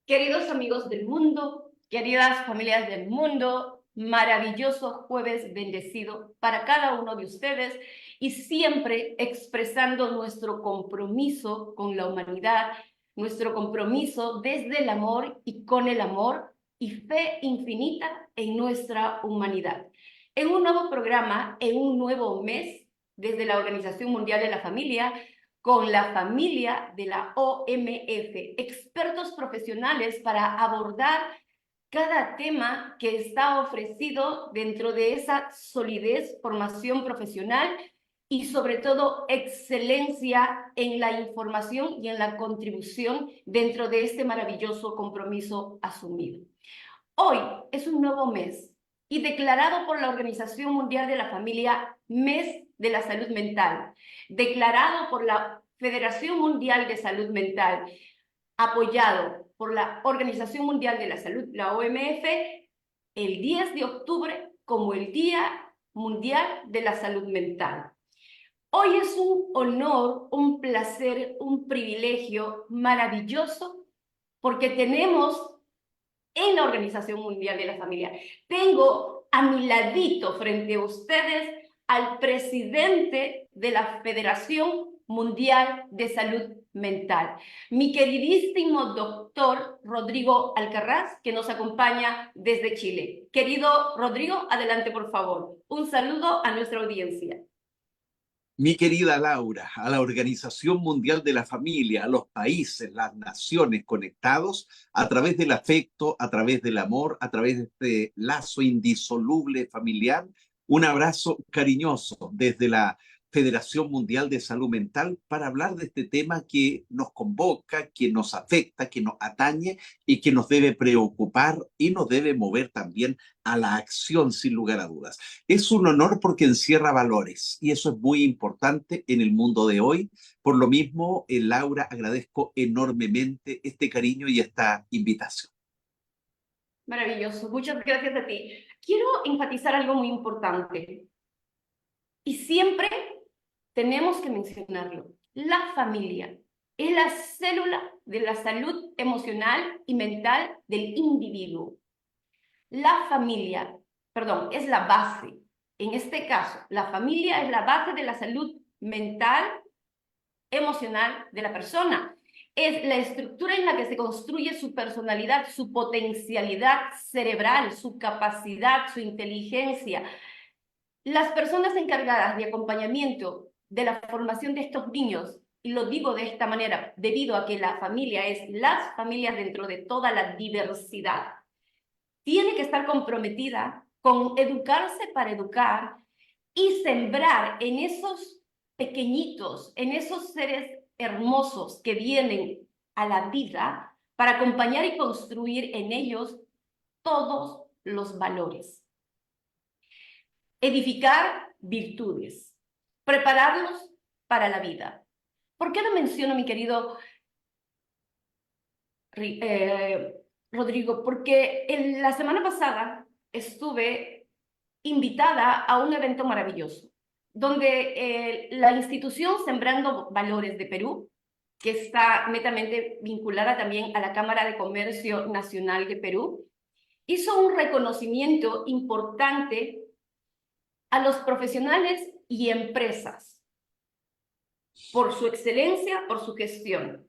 Queridos amigos del mundo, queridas familias del mundo, maravilloso jueves bendecido para cada uno de ustedes y siempre expresando nuestro compromiso con la humanidad, nuestro compromiso desde el amor y con el amor y fe infinita en nuestra humanidad. En un nuevo programa, en un nuevo mes, desde la Organización Mundial de la Familia, con la familia de la OMF, expertos profesionales para abordar cada tema que está ofrecido dentro de esa solidez, formación profesional y sobre todo excelencia en la información y en la contribución dentro de este maravilloso compromiso asumido. Hoy es un nuevo mes y declarado por la Organización Mundial de la Familia Mes de la Salud Mental, declarado por la Federación Mundial de Salud Mental, apoyado por la Organización Mundial de la Salud, la OMF, el 10 de octubre como el Día Mundial de la Salud Mental. Hoy es un honor, un placer, un privilegio maravilloso porque tenemos en la Organización Mundial de la Familia. Tengo a mi ladito frente a ustedes al presidente de la Federación Mundial de Salud Mental, mi queridísimo doctor Rodrigo Alcaraz, que nos acompaña desde Chile. Querido Rodrigo, adelante por favor. Un saludo a nuestra audiencia. Mi querida Laura, a la Organización Mundial de la Familia, a los países, las naciones conectados a través del afecto, a través del amor, a través de este lazo indisoluble familiar, un abrazo cariñoso desde la Federación Mundial de Salud Mental para hablar de este tema que nos convoca, que nos afecta, que nos atañe y que nos debe preocupar y nos debe mover también a la acción sin lugar a dudas. Es un honor porque encierra valores y eso es muy importante en el mundo de hoy. Por lo mismo, Laura, agradezco enormemente este cariño y esta invitación. Maravilloso, muchas gracias a ti. Quiero enfatizar algo muy importante y siempre tenemos que mencionarlo. La familia es la célula de la salud emocional y mental del individuo. La familia, perdón, es la base. En este caso, la familia es la base de la salud mental, emocional de la persona. Es la estructura en la que se construye su personalidad, su potencialidad cerebral, su capacidad, su inteligencia. Las personas encargadas de acompañamiento de la formación de estos niños, y lo digo de esta manera, debido a que la familia es las familias dentro de toda la diversidad, tiene que estar comprometida con educarse para educar y sembrar en esos pequeñitos, en esos seres hermosos que vienen a la vida para acompañar y construir en ellos todos los valores. Edificar virtudes, prepararlos para la vida. ¿Por qué lo menciono, mi querido Rodrigo? Porque la semana pasada estuve invitada a un evento maravilloso, donde la institución Sembrando Valores de Perú, que está netamente vinculada también a la Cámara de Comercio Nacional de Perú, hizo un reconocimiento importante a los profesionales y empresas por su excelencia, por su gestión.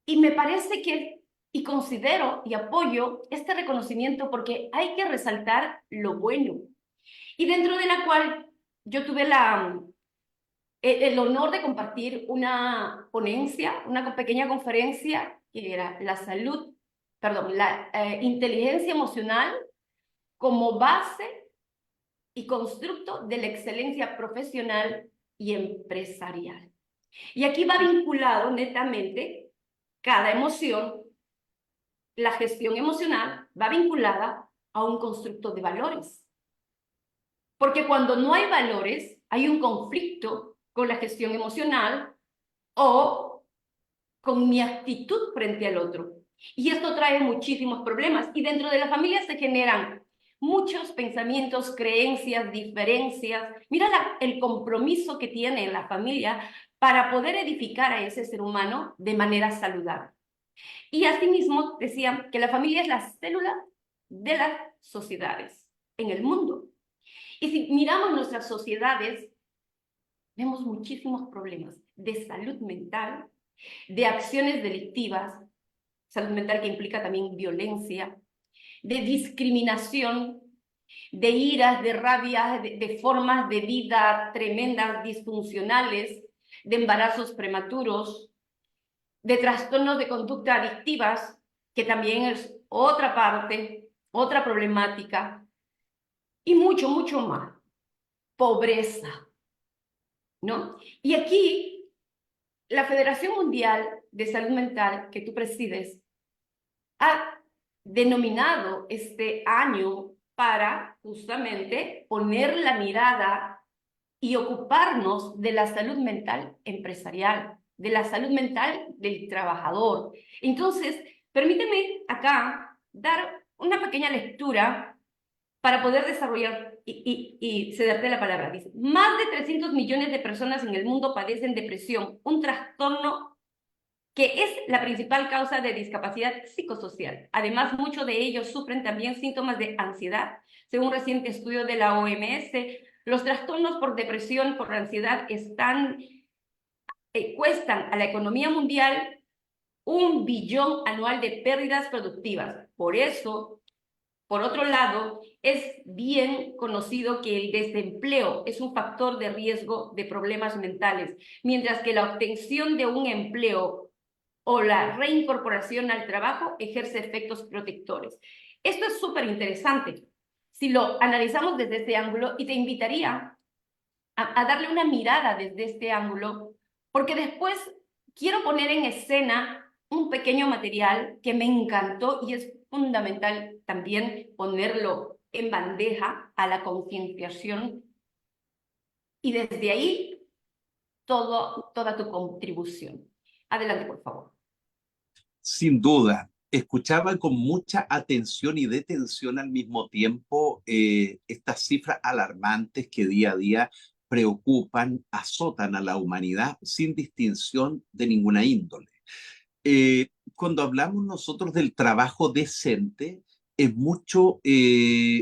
Y me parece que, y considero y apoyo este reconocimiento porque hay que resaltar lo bueno. Y dentro de la cual yo tuve el honor de compartir una ponencia, una pequeña conferencia que era la inteligencia emocional como base y constructo de la excelencia profesional y empresarial. Y aquí va vinculado netamente cada emoción, la gestión emocional va vinculada a un constructo de valores. Porque cuando no hay valores, hay un conflicto con la gestión emocional o con mi actitud frente al otro. Y esto trae muchísimos problemas. Y dentro de la familia se generan muchos pensamientos, creencias, diferencias. Mira el compromiso que tiene la familia para poder edificar a ese ser humano de manera saludable. Y asimismo decían que la familia es la célula de las sociedades en el mundo. Y si miramos nuestras sociedades, vemos muchísimos problemas de salud mental, de acciones delictivas, salud mental que implica también violencia, de discriminación, de iras, de rabia, de formas de vida tremendas, disfuncionales, de embarazos prematuros, de trastornos de conducta adictivas, que también es otra parte, otra problemática, y mucho, mucho más. Pobreza, ¿no? Y aquí, la Federación Mundial de Salud Mental que tú presides ha denominado este año para justamente poner la mirada y ocuparnos de la salud mental empresarial, de la salud mental del trabajador. Entonces, permíteme acá dar una pequeña lectura para poder desarrollar y cederte la palabra. Dice, más de 300 millones de personas en el mundo padecen depresión, un trastorno que es la principal causa de discapacidad psicosocial. Además, muchos de ellos sufren también síntomas de ansiedad. Según un reciente estudio de la OMS, los trastornos por depresión, por ansiedad, cuestan a la economía mundial 1 billón anual de pérdidas productivas. Por eso, por otro lado, es bien conocido que el desempleo es un factor de riesgo de problemas mentales, mientras que la obtención de un empleo o la reincorporación al trabajo ejerce efectos protectores. Esto es súper interesante si lo analizamos desde este ángulo, y te invitaría a darle una mirada desde este ángulo, porque después quiero poner en escena un pequeño material que me encantó y es fundamental también ponerlo en bandeja a la concienciación, y desde ahí toda tu contribución. Adelante, por favor. Sin duda, escuchaba con mucha atención y detención al mismo tiempo estas cifras alarmantes que día a día preocupan, azotan a la humanidad sin distinción de ninguna índole. Cuando hablamos nosotros del trabajo decente, es mucho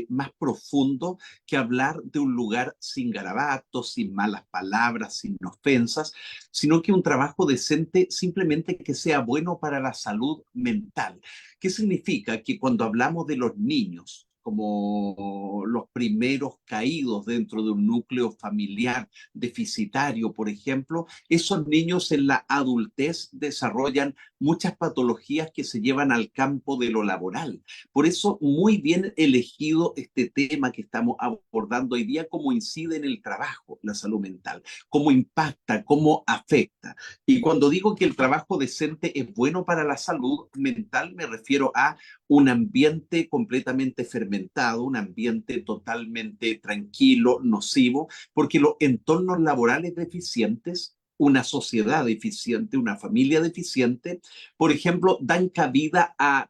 más profundo que hablar de un lugar sin garabatos, sin malas palabras, sin ofensas, sino que un trabajo decente simplemente que sea bueno para la salud mental. ¿Qué significa? Que cuando hablamos de los niños, como los primeros caídos dentro de un núcleo familiar deficitario, por ejemplo, esos niños en la adultez desarrollan muchas patologías que se llevan al campo de lo laboral. Por eso, muy bien elegido este tema que estamos abordando hoy día, cómo incide en el trabajo la salud mental, cómo impacta, cómo afecta. Y cuando digo que el trabajo decente es bueno para la salud mental, me refiero a un ambiente completamente fermentado, un ambiente totalmente tranquilo, nocivo, porque los entornos laborales deficientes, una sociedad deficiente, una familia deficiente, por ejemplo, dan cabida a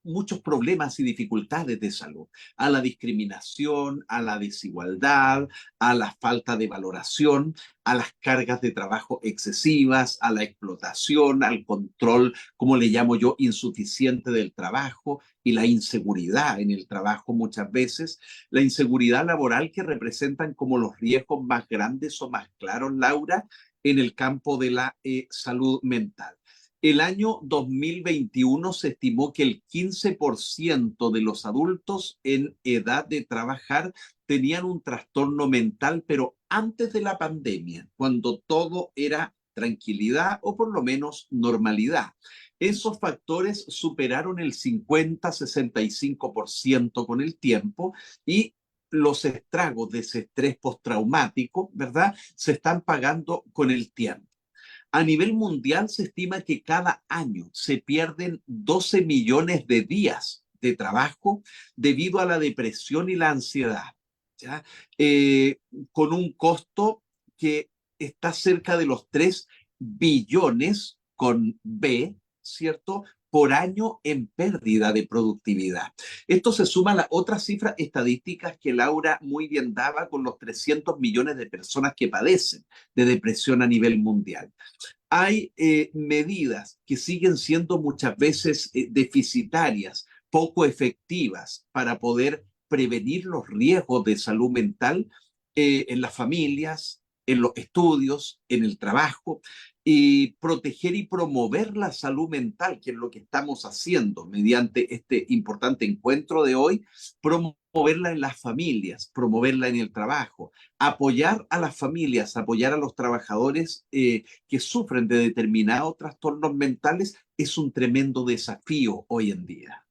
muchos problemas y dificultades de salud, a la discriminación, a la desigualdad, a la falta de valoración, a las cargas de trabajo excesivas, a la explotación, al control, como le llamo yo, insuficiente del trabajo y la inseguridad en el trabajo muchas veces, la inseguridad laboral que representan como los riesgos más grandes o más claros, Laura, en el campo de la salud mental. El año 2021 se estimó que el 15% de los adultos en edad de trabajar tenían un trastorno mental, pero antes de la pandemia, cuando todo era tranquilidad o por lo menos normalidad. Esos factores superaron el 50-65% con el tiempo y los estragos de ese estrés postraumático, ¿verdad? Se están pagando con el tiempo. A nivel mundial se estima que cada año se pierden 12 millones de días de trabajo debido a la depresión y la ansiedad, ¿ya? Con un costo que está cerca de los 3 billones con B, ¿cierto? por año en pérdida de productividad. Esto se suma a las otras cifras estadísticas que Laura muy bien daba con los 300 millones de personas que padecen de depresión a nivel mundial. Hay medidas que siguen siendo muchas veces deficitarias, poco efectivas para poder prevenir los riesgos de salud mental en las familias, en los estudios, en el trabajo, y proteger y promover la salud mental, que es lo que estamos haciendo mediante este importante encuentro de hoy, promoverla en las familias, promoverla en el trabajo, apoyar a las familias, apoyar a los trabajadores que sufren de determinados trastornos mentales, es un tremendo desafío hoy en día.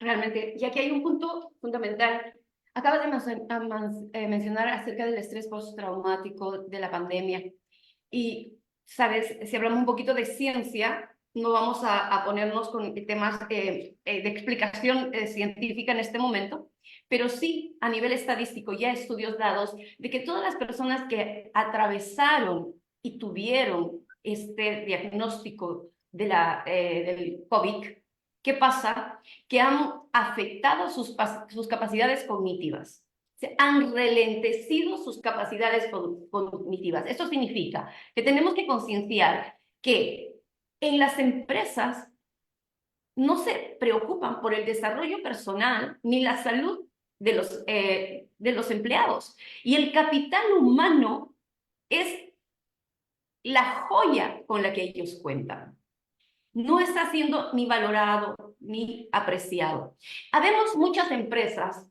Realmente, y aquí hay un punto fundamental. Acabas de mencionar acerca del estrés postraumático de la pandemia. Y, sabes, si hablamos un poquito de ciencia, no vamos a ponernos con temas de explicación científica en este momento, pero sí a nivel estadístico ya estudios dados de que todas las personas que atravesaron y tuvieron este diagnóstico de del COVID, ¿qué pasa? Que han afectado sus capacidades cognitivas. Se han ralentecido sus capacidades cognitivas. Esto significa que tenemos que concienciar que en las empresas no se preocupan por el desarrollo personal ni la salud de los empleados. Y el capital humano es la joya con la que ellos cuentan. No está siendo ni valorado ni apreciado. Habemos muchas empresas,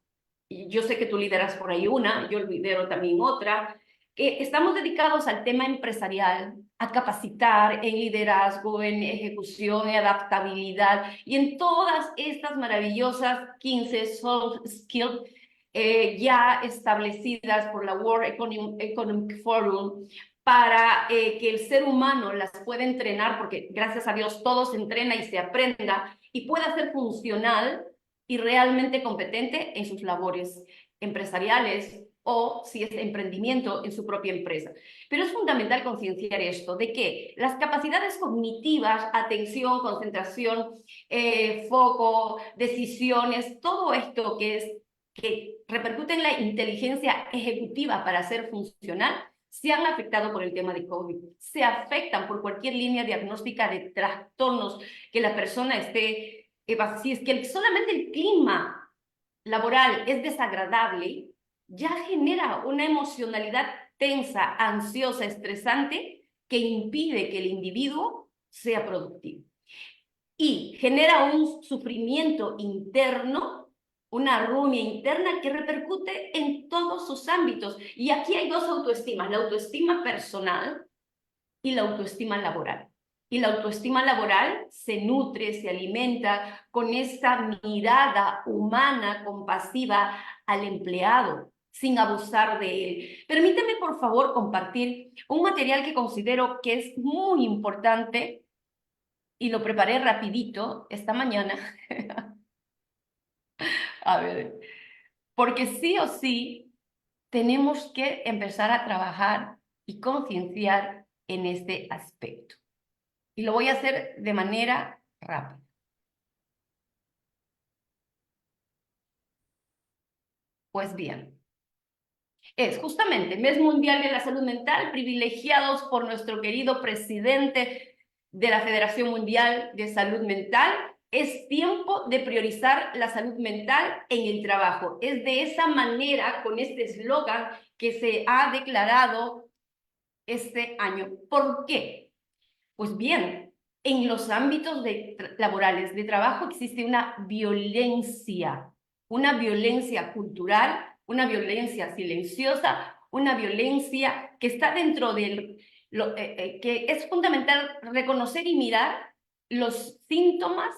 y yo sé que tú lideras por ahí una, yo lidero también otra, que estamos dedicados al tema empresarial, a capacitar en liderazgo, en ejecución, en adaptabilidad y en todas estas maravillosas 15 soft skills ya establecidas por la World Economic Forum para que el ser humano las pueda entrenar, porque gracias a Dios todo se entrena y se aprenda, y pueda ser funcional y realmente competente en sus labores empresariales o si es emprendimiento en su propia empresa. Pero es fundamental concienciar esto, de que las capacidades cognitivas, atención, concentración, foco, decisiones, todo esto que repercute en la inteligencia ejecutiva para ser funcional, se han afectado por el tema de COVID, se afectan por cualquier línea diagnóstica de trastornos que la persona esté, si es que solamente el clima laboral es desagradable, ya genera una emocionalidad tensa, ansiosa, estresante, que impide que el individuo sea productivo. Y genera un sufrimiento interno, una rumia interna que repercute en todos sus ámbitos. Y aquí hay dos autoestimas, la autoestima personal y la autoestima laboral. Y la autoestima laboral se nutre, se alimenta con esta mirada humana, compasiva al empleado, sin abusar de él. Permíteme, por favor, compartir un material que considero que es muy importante y lo preparé rapidito esta mañana. A ver, porque sí o sí tenemos que empezar a trabajar y concienciar en este aspecto. Y lo voy a hacer de manera rápida. Pues bien, es justamente Mes Mundial de la Salud Mental, privilegiados por nuestro querido presidente de la Federación Mundial de Salud Mental. Es tiempo de priorizar la salud mental en el trabajo. Es de esa manera, con este eslogan, que se ha declarado este año. ¿Por qué? Pues bien, en los ámbitos laborales de trabajo existe una violencia cultural, una violencia silenciosa, una violencia que está dentro que es fundamental reconocer y mirar los síntomas,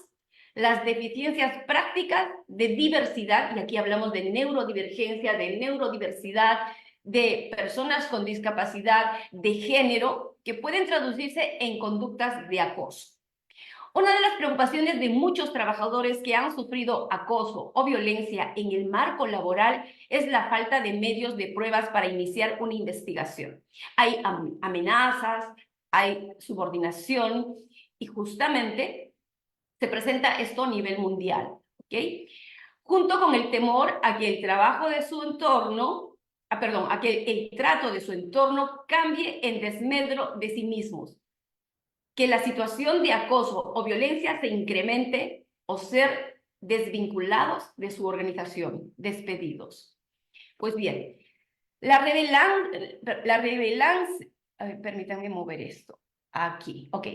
las deficiencias prácticas de diversidad, y aquí hablamos de neurodivergencia, de neurodiversidad, de personas con discapacidad de género, que pueden traducirse en conductas de acoso. Una de las preocupaciones de muchos trabajadores que han sufrido acoso o violencia en el marco laboral es la falta de medios de pruebas para iniciar una investigación. Hay amenazas, hay subordinación y justamente Se presenta esto a nivel mundial, ¿ok? Junto con el temor a que el trabajo de su entorno, a que el trato de su entorno cambie en desmedro de sí mismos, que la situación de acoso o violencia se incremente o ser desvinculados de su organización, despedidos. Pues bien, la relevancia, permítanme mover esto, aquí, ok.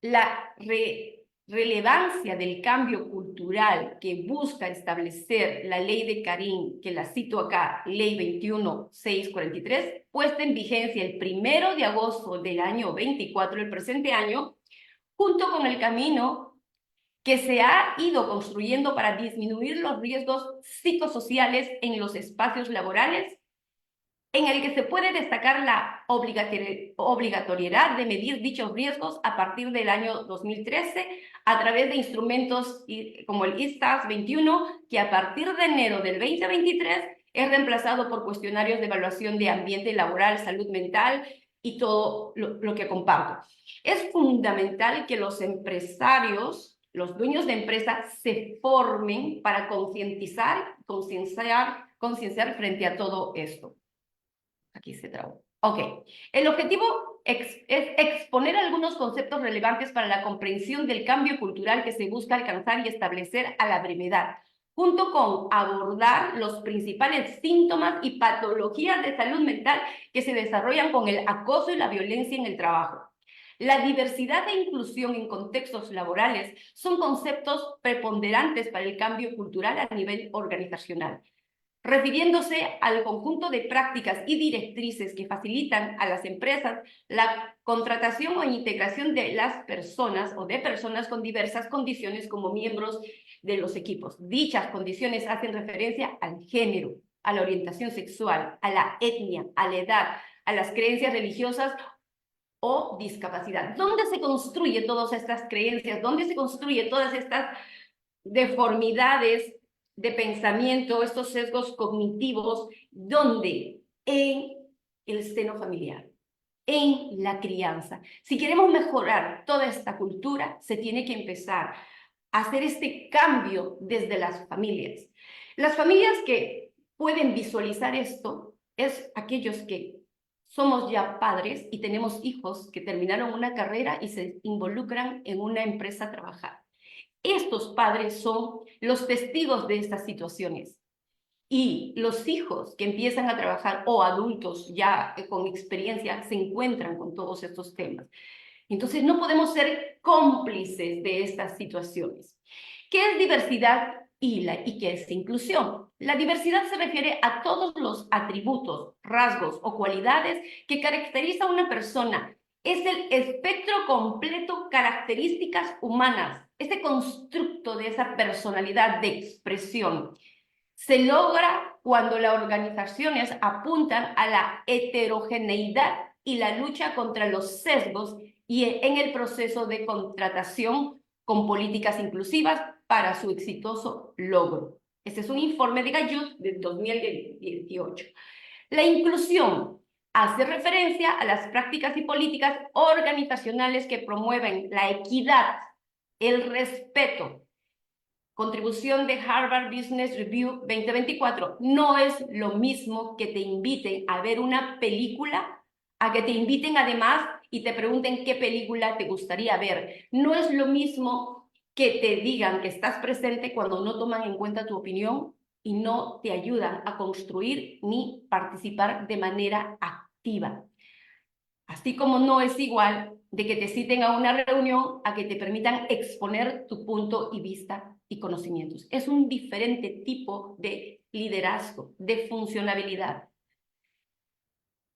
La relevancia del cambio cultural que busca establecer la ley de Karim, que la cito acá, ley 21.643, puesta en vigencia el 1 de agosto del año 24, el presente año, junto con el camino que se ha ido construyendo para disminuir los riesgos psicosociales en los espacios laborales, en el que se puede destacar la obligatoriedad de medir dichos riesgos a partir del año 2013 a través de instrumentos como el ISTAS 21, que a partir de enero del 2023 es reemplazado por cuestionarios de evaluación de ambiente laboral, salud mental y todo lo que comparto. Es fundamental que los empresarios, los dueños de empresas, se formen para concienciar frente a todo esto. Aquí se trabó. Ok. El objetivo es exponer algunos conceptos relevantes para la comprensión del cambio cultural que se busca alcanzar y establecer a la brevedad, junto con abordar los principales síntomas y patologías de salud mental que se desarrollan con el acoso y la violencia en el trabajo. La diversidad e inclusión en contextos laborales son conceptos preponderantes para el cambio cultural a nivel organizacional, refiriéndose al conjunto de prácticas y directrices que facilitan a las empresas la contratación o integración de las personas o de personas con diversas condiciones como miembros de los equipos. Dichas condiciones hacen referencia al género, a la orientación sexual, a la etnia, a la edad, a las creencias religiosas o discapacidad. ¿Dónde se construyen todas estas creencias? ¿Dónde se construyen todas estas deformidades de pensamiento, estos sesgos cognitivos? ¿Dónde? En el seno familiar, en la crianza. Si queremos mejorar toda esta cultura, se tiene que empezar a hacer este cambio desde las familias. Las familias que pueden visualizar esto es aquellos que somos ya padres y tenemos hijos que terminaron una carrera y se involucran en una empresa a trabajar. Estos padres son los testigos de estas situaciones. Y los hijos que empiezan a trabajar o adultos ya con experiencia se encuentran con todos estos temas. Entonces no podemos ser cómplices de estas situaciones. ¿Qué es diversidad y qué es inclusión? La diversidad se refiere a todos los atributos, rasgos o cualidades que caracteriza a una persona. Es el espectro completo, características humanas, este constructo de esa personalidad de expresión. Se logra cuando las organizaciones apuntan a la heterogeneidad y la lucha contra los sesgos y en el proceso de contratación con políticas inclusivas para su exitoso logro. Este es un informe de Gallut del 2018. La inclusión hace referencia a las prácticas y políticas organizacionales que promueven la equidad, el respeto. Contribución de Harvard Business Review 2024. No es lo mismo que te inviten a ver una película a que te inviten además y te pregunten qué película te gustaría ver. No es lo mismo que te digan que estás presente cuando no toman en cuenta tu opinión y no te ayudan a construir ni participar de manera activa. Así como no es igual de que te citen a una reunión a que te permitan exponer tu punto y vista y conocimientos. Es un diferente tipo de liderazgo, de funcionabilidad.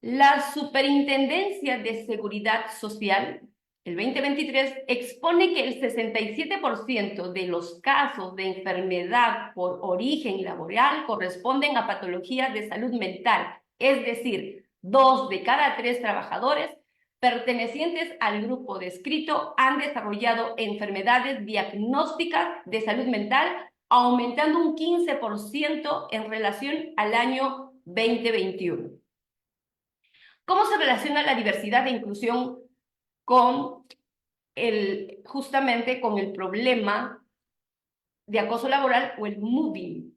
La Superintendencia de Seguridad Social, el 2023, expone que el 67% de los casos de enfermedad por origen laboral corresponden a patologías de salud mental, es decir, 2 de cada 3 trabajadores pertenecientes al grupo descrito han desarrollado enfermedades diagnósticas de salud mental, aumentando un 15% en relación al año 2021. ¿Cómo se relaciona la diversidad e inclusión con justamente con el problema de acoso laboral o el moving.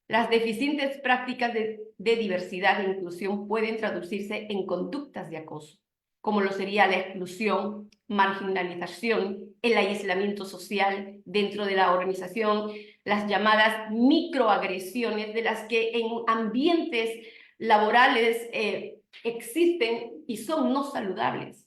Las deficientes prácticas de diversidad e inclusión pueden traducirse en conductas de acoso, como lo sería la exclusión, marginalización, el aislamiento social dentro de la organización, las llamadas microagresiones, de las que en ambientes laborales existen y son no saludables,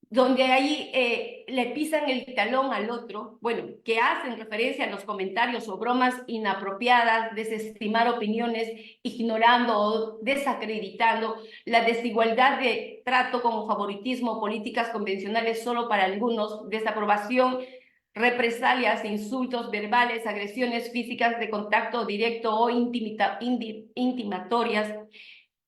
donde ahí le pisan el talón al otro, bueno, que hacen referencia a los comentarios o bromas inapropiadas, desestimar opiniones, ignorando o desacreditando la desigualdad de trato como favoritismo, políticas convencionales solo para algunos, desaprobación, represalias, insultos verbales, agresiones físicas de contacto directo o intimatorias,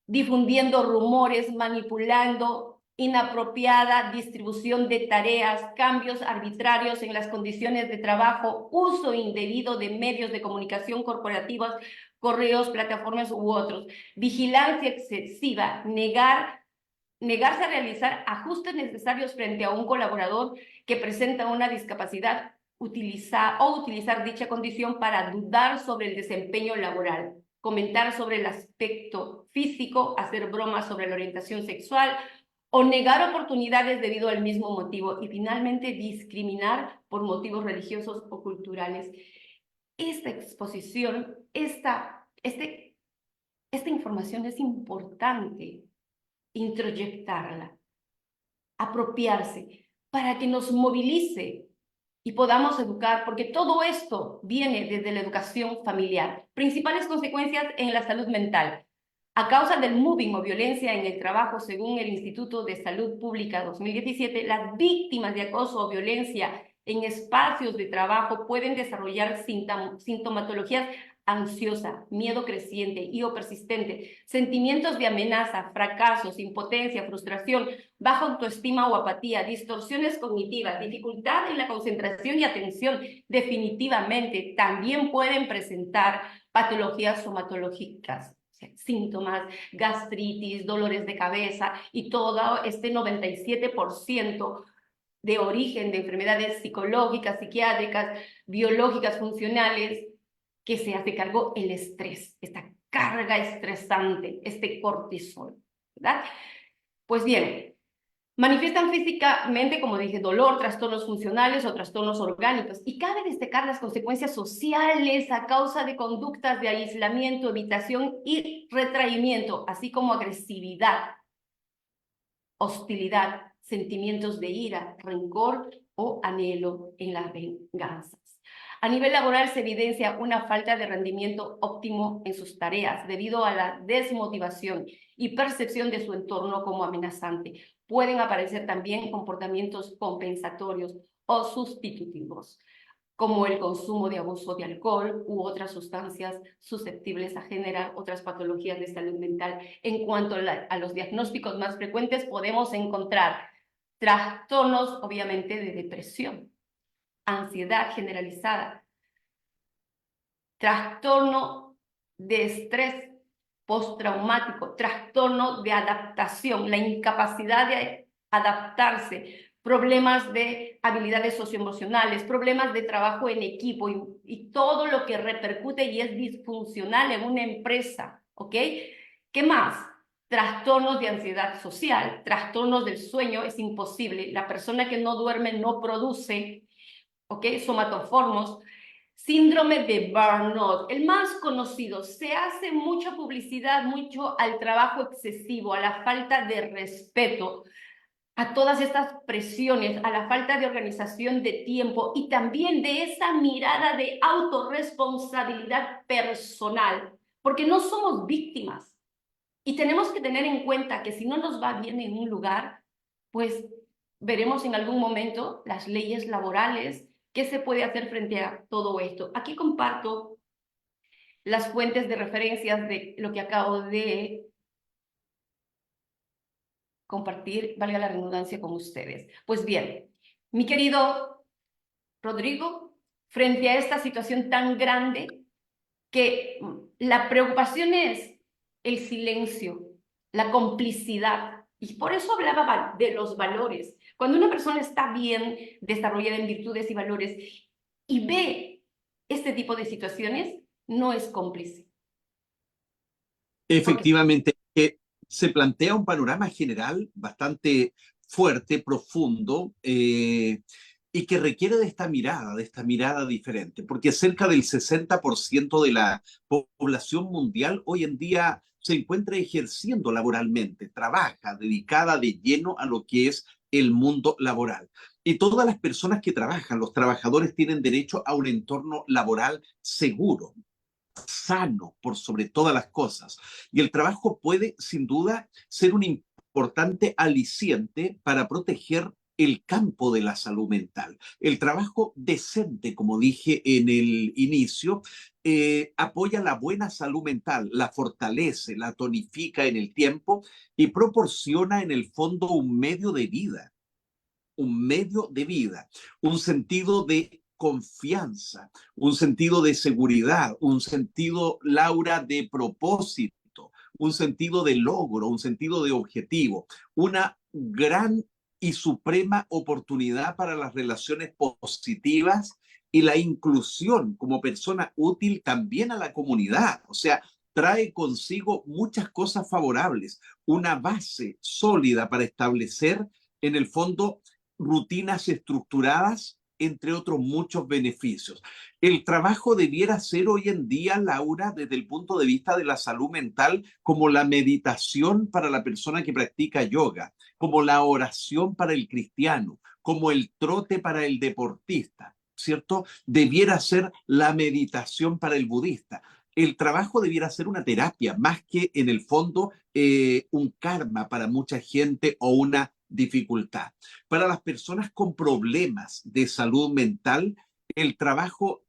difundiendo rumores, manipulando, inapropiada distribución de tareas, cambios arbitrarios en las condiciones de trabajo, uso indebido de medios de comunicación corporativos, correos, plataformas u otros, vigilancia excesiva, negarse a realizar ajustes necesarios frente a un colaborador que presenta una discapacidad, utilizar dicha condición para dudar sobre el desempeño laboral, comentar sobre el aspecto físico, hacer bromas sobre la orientación sexual o negar oportunidades debido al mismo motivo y finalmente discriminar por motivos religiosos o culturales. Esta exposición, esta información es importante introyectarla, apropiarse, para que nos movilice y podamos educar, porque todo esto viene desde la educación familiar. Principales consecuencias en la salud mental. A causa del moving o violencia en el trabajo, según el Instituto de Salud Pública 2017, las víctimas de acoso o violencia en espacios de trabajo pueden desarrollar sintomatologías ansiosa, miedo creciente y o persistente, sentimientos de amenaza, fracasos, impotencia, frustración, baja autoestima o apatía, distorsiones cognitivas, dificultad en la concentración y atención. Definitivamente también pueden presentar patologías somatológicas, síntomas, gastritis, dolores de cabeza y todo este 97% de origen de enfermedades psicológicas, psiquiátricas, biológicas, funcionales, que se hace cargo el estrés, esta carga estresante, este cortisol, ¿verdad? Pues bien, manifiestan físicamente, como dije, dolor, trastornos funcionales o trastornos orgánicos. Y cabe destacar las consecuencias sociales a causa de conductas de aislamiento, evitación y retraimiento, así como agresividad, hostilidad, sentimientos de ira, rencor o anhelo en las venganzas. A nivel laboral se evidencia una falta de rendimiento óptimo en sus tareas debido a la desmotivación y percepción de su entorno como amenazante. Pueden aparecer también comportamientos compensatorios o sustitutivos, como el consumo de abuso de alcohol u otras sustancias susceptibles a generar otras patologías de salud mental. En cuanto a los diagnósticos más frecuentes, podemos encontrar trastornos, obviamente, de depresión, ansiedad generalizada, trastorno de estrés postraumático, trastorno de adaptación, la incapacidad de adaptarse, problemas de habilidades socioemocionales, problemas de trabajo en equipo y todo lo que repercute y es disfuncional en una empresa, ¿ok? ¿Qué más? Trastornos de ansiedad social, trastornos del sueño, es imposible. La persona que no duerme no produce, ¿ok? Somatoformos. Síndrome de burnout, el más conocido. Se hace mucha publicidad, mucho al trabajo excesivo, a la falta de respeto, a todas estas presiones, a la falta de organización de tiempo y también de esa mirada de autorresponsabilidad personal, porque no somos víctimas. Y tenemos que tener en cuenta que si no nos va bien en un lugar, pues veremos en algún momento las leyes laborales, qué se puede hacer frente a todo esto. Aquí comparto las fuentes de referencias de lo que acabo de compartir, valga la redundancia, con ustedes. Pues bien, mi querido Rodrigo, frente a esta situación tan grande, que la preocupación es el silencio, la complicidad, y por eso hablaba de los valores, Cuando una persona está bien desarrollada en virtudes y valores y ve este tipo de situaciones, no es cómplice. Porque Efectivamente, se plantea un panorama general bastante fuerte, profundo, y que requiere de esta mirada diferente, porque cerca del 60% de la población mundial hoy en día se encuentra ejerciendo laboralmente, trabaja dedicada de lleno a lo que es el mundo laboral. Y todas las personas que trabajan, los trabajadores tienen derecho a un entorno laboral seguro, sano por sobre todas las cosas. Y el trabajo puede, sin duda, ser un importante aliciente para proteger el campo de la salud mental. El trabajo decente, como dije en el inicio, apoya la buena salud mental, la fortalece, la tonifica en el tiempo y proporciona en el fondo un medio de vida, un sentido de confianza, un sentido de seguridad, un sentido, Laura, de propósito, un sentido de logro, un sentido de objetivo, una gran y suprema oportunidad para las relaciones positivas y la inclusión como persona útil también a la comunidad. O sea, trae consigo muchas cosas favorables, una base sólida para establecer en el fondo rutinas estructuradas, entre otros muchos beneficios. El trabajo debiera ser hoy en día, Laura, desde el punto de vista de la salud mental, como la meditación para la persona que practica yoga, como la oración para el cristiano, como el trote para el deportista, ¿cierto? Debiera ser la meditación para el budista. El trabajo debiera ser una terapia, más que en el fondo un karma para mucha gente o una dificultad. Para las personas con problemas de salud mental, el trabajo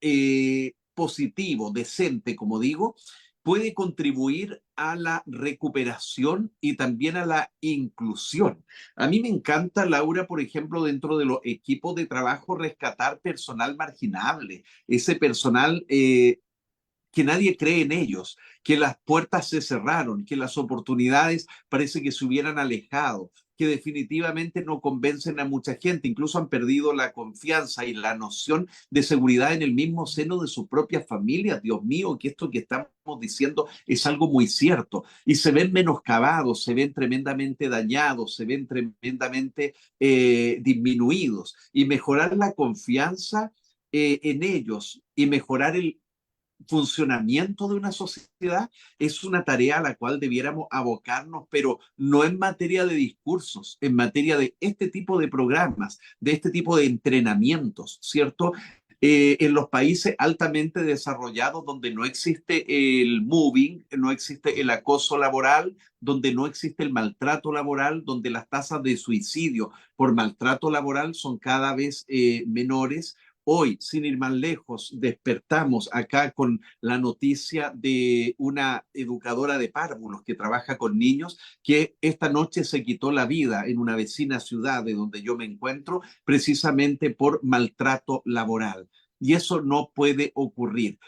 positivo, decente, como digo, puede contribuir a la recuperación y también a la inclusión. A mí me encanta, Laura, por ejemplo, dentro de los equipos de trabajo, rescatar personal marginable, ese personal que nadie cree en ellos, que las puertas se cerraron, que las oportunidades parece que se hubieran alejado, que definitivamente no convencen a mucha gente, incluso han perdido la confianza y la noción de seguridad en el mismo seno de sus propias familias. Dios mío, que esto que estamos diciendo es algo muy cierto. Y se ven menoscabados, se ven tremendamente dañados, se ven tremendamente disminuidos. Y mejorar la confianza en ellos y mejorar el funcionamiento de una sociedad es una tarea a la cual debiéramos abocarnos, pero no en materia de discursos, en materia de este tipo de programas, de este tipo de entrenamientos, ¿cierto? En los países altamente desarrollados donde no existe el moving, no existe el acoso laboral, donde no existe el maltrato laboral, donde las tasas de suicidio por maltrato laboral son cada vez menores. Hoy, sin ir más lejos, despertamos acá con la noticia de una educadora de párvulos que trabaja con niños que esta noche se quitó la vida en una vecina ciudad de donde yo me encuentro precisamente por maltrato laboral. Y eso no puede ocurrir.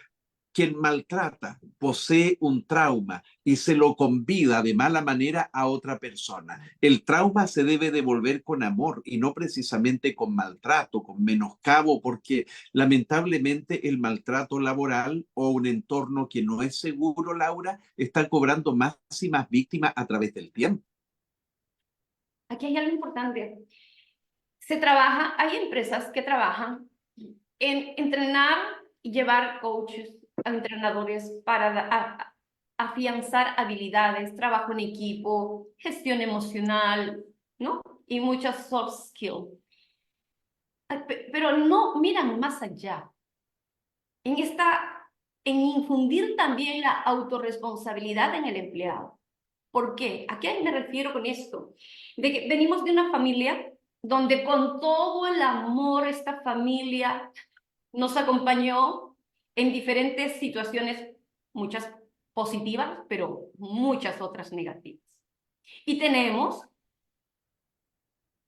Quien maltrata posee un trauma y se lo convida de mala manera a otra persona. El trauma se debe devolver con amor y no precisamente con maltrato, con menoscabo, porque lamentablemente el maltrato laboral o un entorno que no es seguro, Laura, está cobrando más y más víctimas a través del tiempo. aquí hay algo importante. Se trabaja, hay empresas que trabajan en entrenar y llevar coaches a entrenadores para afianzar habilidades, trabajo en equipo, gestión emocional, ¿no? Y muchas soft skills. Pero no miran más allá. En en infundir también la autorresponsabilidad en el empleado. ¿Por qué? ¿A qué me refiero con esto? De que venimos de una familia donde con todo el amor esta familia nos acompañó en diferentes situaciones, muchas positivas, pero muchas otras negativas. Y tenemos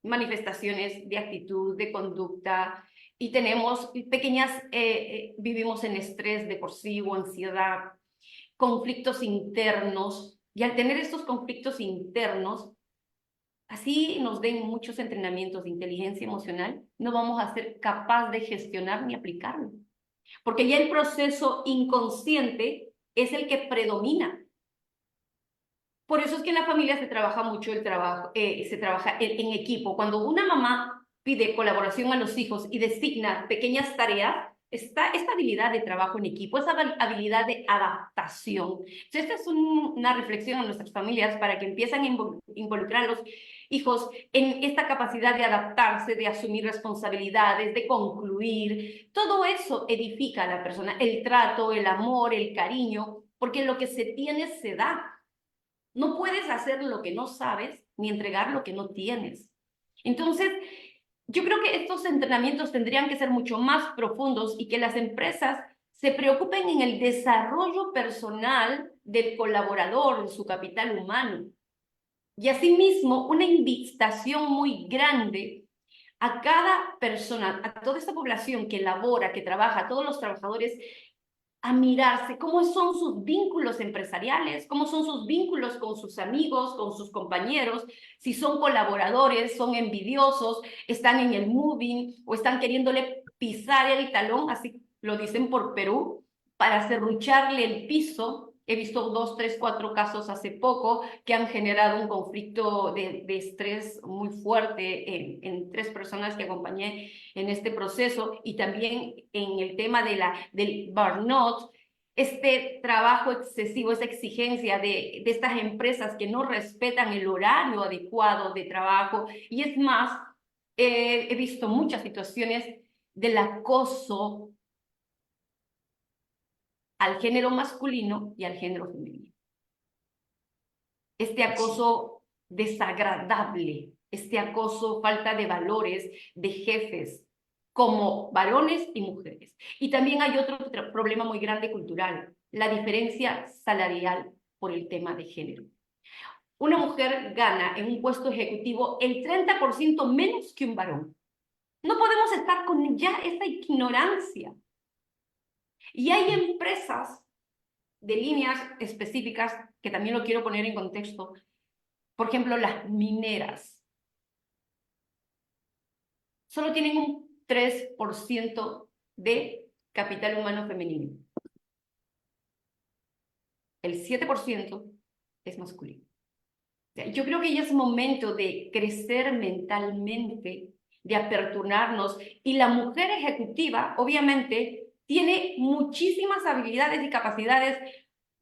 manifestaciones de actitud, de conducta, y tenemos pequeñas, vivimos en estrés depresivo, ansiedad, conflictos internos, y al tener estos conflictos internos, así nos den muchos entrenamientos de inteligencia emocional, no vamos a ser capaz de gestionar ni aplicarlo. Porque ya el proceso inconsciente es el que predomina. Por eso es que en la familia se trabaja mucho el trabajo, se trabaja en equipo. Cuando una mamá pide colaboración a los hijos y designa pequeñas tareas, está esta habilidad de trabajo en equipo, esa habilidad de adaptación. Entonces, esta es una reflexión a nuestras familias para que empiecen a involucrar a los hijos en esta capacidad de adaptarse, de asumir responsabilidades, de concluir. Todo eso edifica a la persona, el trato, el amor, el cariño, porque lo que se tiene se da. No puedes hacer lo que no sabes ni entregar lo que no tienes. Entonces, yo creo que estos entrenamientos tendrían que ser mucho más profundos y que las empresas se preocupen en el desarrollo personal del colaborador, en su capital humano. Y asimismo, una invitación muy grande a cada persona, a toda esta población que labora, que trabaja, a todos los trabajadores, a mirarse cómo son sus vínculos empresariales, cómo son sus vínculos con sus amigos, con sus compañeros, si son colaboradores, son envidiosos, están en el moving o están queriéndole pisar el talón, así lo dicen por Perú, para serrucharle el piso. He visto 2, 3, 4 casos hace poco que han generado un conflicto de estrés muy fuerte en 3 personas que acompañé en este proceso, y también en el tema del burnout, este trabajo excesivo, esa exigencia de estas empresas que no respetan el horario adecuado de trabajo. Y es más, he visto muchas situaciones del acoso al género masculino y al género femenino. Este acoso desagradable, este acoso, falta de valores de jefes, como varones y mujeres. Y también hay otro problema muy grande cultural, la diferencia salarial por el tema de género. Una mujer gana en un puesto ejecutivo el 30% menos que un varón. No podemos estar con ya esa ignorancia. Y hay empresas de líneas específicas, que también lo quiero poner en contexto, por ejemplo, las mineras, solo tienen un 3% de capital humano femenino. El 7% es masculino. Yo creo que ya es momento de crecer mentalmente, de aperturarnos, y la mujer ejecutiva, obviamente, tiene muchísimas habilidades y capacidades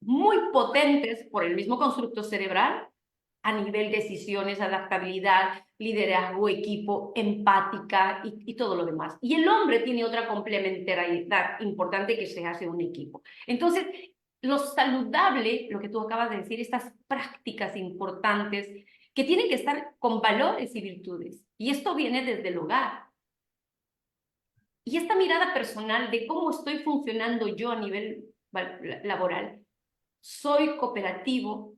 muy potentes por el mismo constructo cerebral, a nivel de decisiones, adaptabilidad, liderazgo, equipo, empática y todo lo demás. Y el hombre tiene otra complementariedad importante, que se hace un equipo. Entonces, lo saludable, lo que tú acabas de decir, estas prácticas importantes que tienen que estar con valores y virtudes. Y esto viene desde el hogar. Y esta mirada personal de cómo estoy funcionando yo a nivel laboral, soy cooperativo,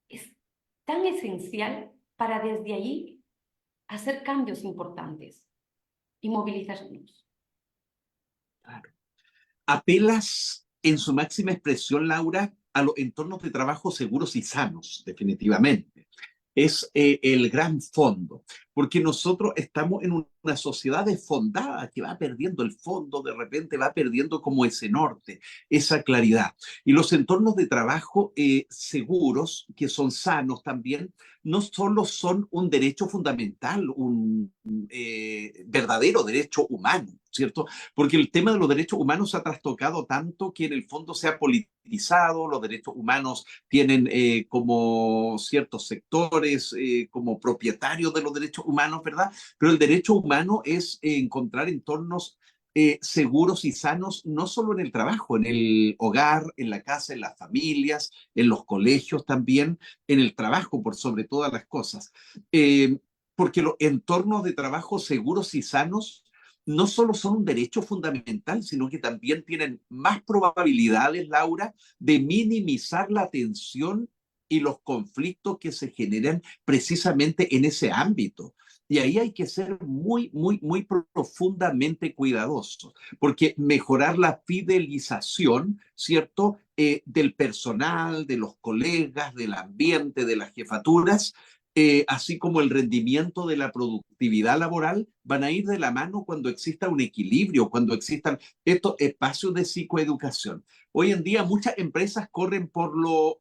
es tan esencial para desde allí hacer cambios importantes y movilizarnos. Claro. Apelas en su máxima expresión, Laura, a los entornos de trabajo seguros y sanos, definitivamente. Es el gran fondo, porque nosotros estamos en una sociedad desfondada que va perdiendo el fondo, de repente va perdiendo como ese norte, esa claridad. Y los entornos de trabajo seguros, que son sanos también, no solo son un derecho fundamental, un verdadero derecho humano, ¿cierto? Porque el tema de los derechos humanos se ha trastocado tanto que en el fondo se ha politizado, los derechos humanos tienen como ciertos sectores como propietarios de los derechos humanos, ¿verdad? Pero el derecho humano es encontrar entornos seguros y sanos, no solo en el trabajo, en el hogar, en la casa, en las familias, en los colegios también, en el trabajo por sobre todas las cosas. Porque los entornos de trabajo seguros y sanos no solo son un derecho fundamental, sino que también tienen más probabilidades, Laura, de minimizar la tensión y los conflictos que se generan precisamente en ese ámbito. Y ahí hay que ser muy, muy, muy profundamente cuidadosos, porque mejorar la fidelización, ¿cierto? Del personal, de los colegas, del ambiente, de las jefaturas, así como el rendimiento de la productividad laboral, van a ir de la mano cuando exista un equilibrio, cuando existan estos espacios de psicoeducación. Hoy en día muchas empresas corren por lo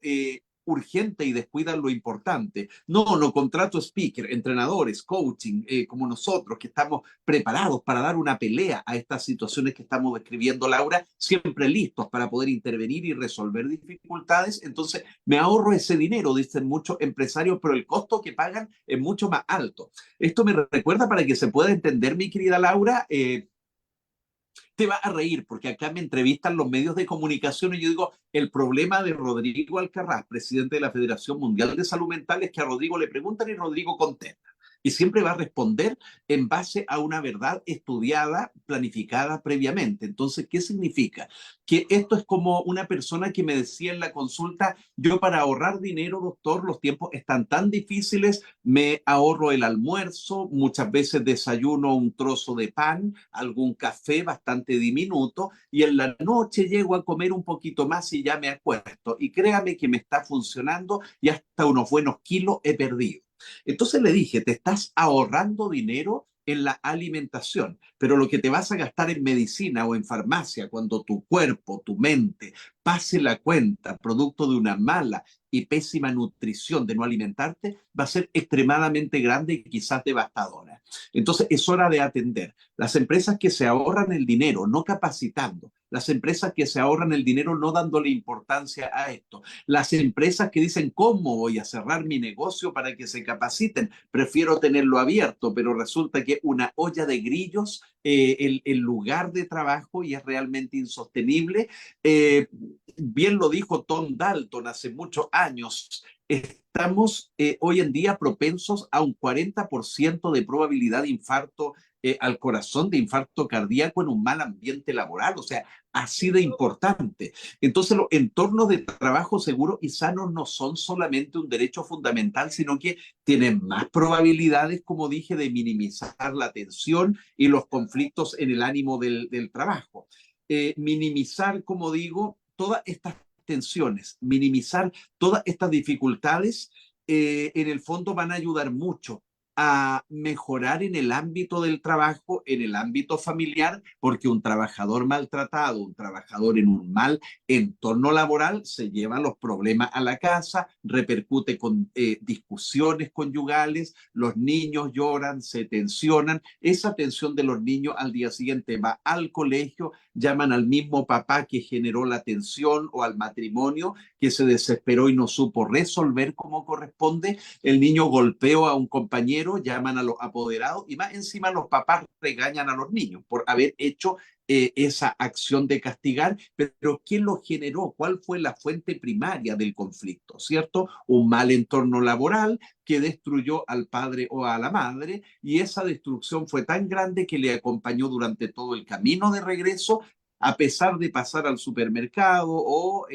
urgente y descuidan lo importante. No, no contrato speaker, entrenadores, coaching, como nosotros, que estamos preparados para dar una pelea a estas situaciones que estamos describiendo, Laura, siempre listos para poder intervenir y resolver dificultades. Entonces, me ahorro ese dinero, dicen muchos empresarios, pero el costo que pagan es mucho más alto. Esto me recuerda, para que se pueda entender, mi querida Laura, te va a reír, porque acá me entrevistan los medios de comunicación y yo digo, el problema de Rodrigo Alcaraz, presidente de la Federación Mundial de Salud Mental, es que a Rodrigo le preguntan y Rodrigo contesta. Y siempre va a responder en base a una verdad estudiada, planificada previamente. Entonces, ¿qué significa? Que esto es como una persona que me decía en la consulta, yo para ahorrar dinero, doctor, los tiempos están tan difíciles, me ahorro el almuerzo, muchas veces desayuno un trozo de pan, algún café bastante diminuto, y en la noche llego a comer un poquito más y ya me acuesto. Y créame que me está funcionando y hasta unos buenos kilos he perdido. Entonces le dije, te estás ahorrando dinero en la alimentación, pero lo que te vas a gastar en medicina o en farmacia cuando tu cuerpo, tu mente pase la cuenta producto de una mala y pésima nutrición de no alimentarte, va a ser extremadamente grande y quizás devastadora. Entonces es hora de atender. Las empresas que se ahorran el dinero no capacitando, las empresas que se ahorran el dinero no dándole importancia a esto, las empresas que dicen, ¿cómo voy a cerrar mi negocio para que se capaciten? Prefiero tenerlo abierto, pero resulta que una olla de grillos, el lugar de trabajo, y es realmente insostenible. Bien lo dijo Tom Dalton hace muchos años, estamos hoy en día propensos a un 40% de probabilidad de infarto al corazón, de infarto cardíaco en un mal ambiente laboral, o sea, así de importante. Entonces, los entornos de trabajo seguros y sanos no son solamente un derecho fundamental, sino que tienen más probabilidades, como dije, de minimizar la tensión y los conflictos en el ánimo del trabajo. Minimizar, como digo, todas estas tensiones, minimizar todas estas dificultades, en el fondo van a ayudar mucho a mejorar en el ámbito del trabajo, en el ámbito familiar, porque un trabajador maltratado, un trabajador en un mal entorno laboral, se lleva los problemas a la casa, repercute con discusiones conyugales, los niños lloran, se tensionan, esa tensión de los niños al día siguiente va al colegio, llaman al mismo papá que generó la tensión o al matrimonio que se desesperó y no supo resolver como corresponde, el niño golpeó a un compañero, llaman a los apoderados y más encima los papás regañan a los niños por haber hecho esa acción de castigar, pero ¿quién lo generó? ¿Cuál fue la fuente primaria del conflicto? ¿Cierto? Un mal entorno laboral que destruyó al padre o a la madre, y esa destrucción fue tan grande que le acompañó durante todo el camino de regreso, a pesar de pasar al supermercado o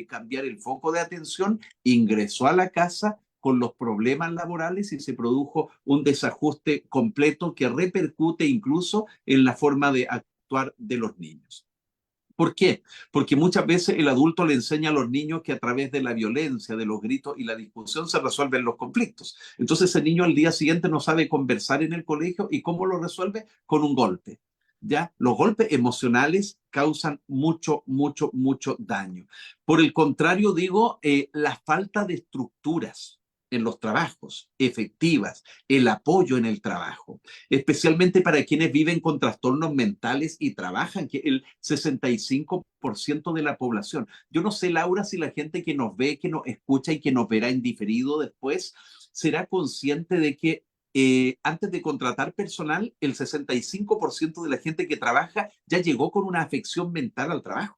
cambiar el foco de atención, ingresó a la casa con los problemas laborales y se produjo un desajuste completo que repercute incluso en la forma de actuar de los niños. ¿Por qué? Porque muchas veces el adulto le enseña a los niños que a través de la violencia, de los gritos y la discusión se resuelven los conflictos. Entonces ese niño al día siguiente no sabe conversar en el colegio, y ¿cómo lo resuelve? Con un golpe. ¿Ya? Los golpes emocionales causan mucho, mucho, mucho daño. Por el contrario, digo, la falta de estructuras en los trabajos efectivas, el apoyo en el trabajo, especialmente para quienes viven con trastornos mentales y trabajan, que el 65% de la población. Yo no sé, Laura, si la gente que nos ve, que nos escucha y que nos verá en diferido después, será consciente de que antes de contratar personal, el 65% de la gente que trabaja ya llegó con una afección mental al trabajo.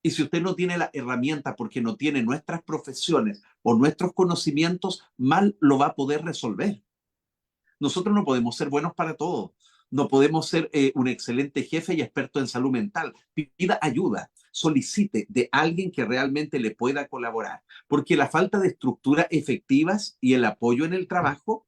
Y si usted no tiene la herramienta porque no tiene nuestras profesiones o nuestros conocimientos, mal lo va a poder resolver. Nosotros no podemos ser buenos para todo. No podemos ser un excelente jefe y experto en salud mental. Pida ayuda, solicite de alguien que realmente le pueda colaborar, porque la falta de estructuras efectivas y el apoyo en el trabajo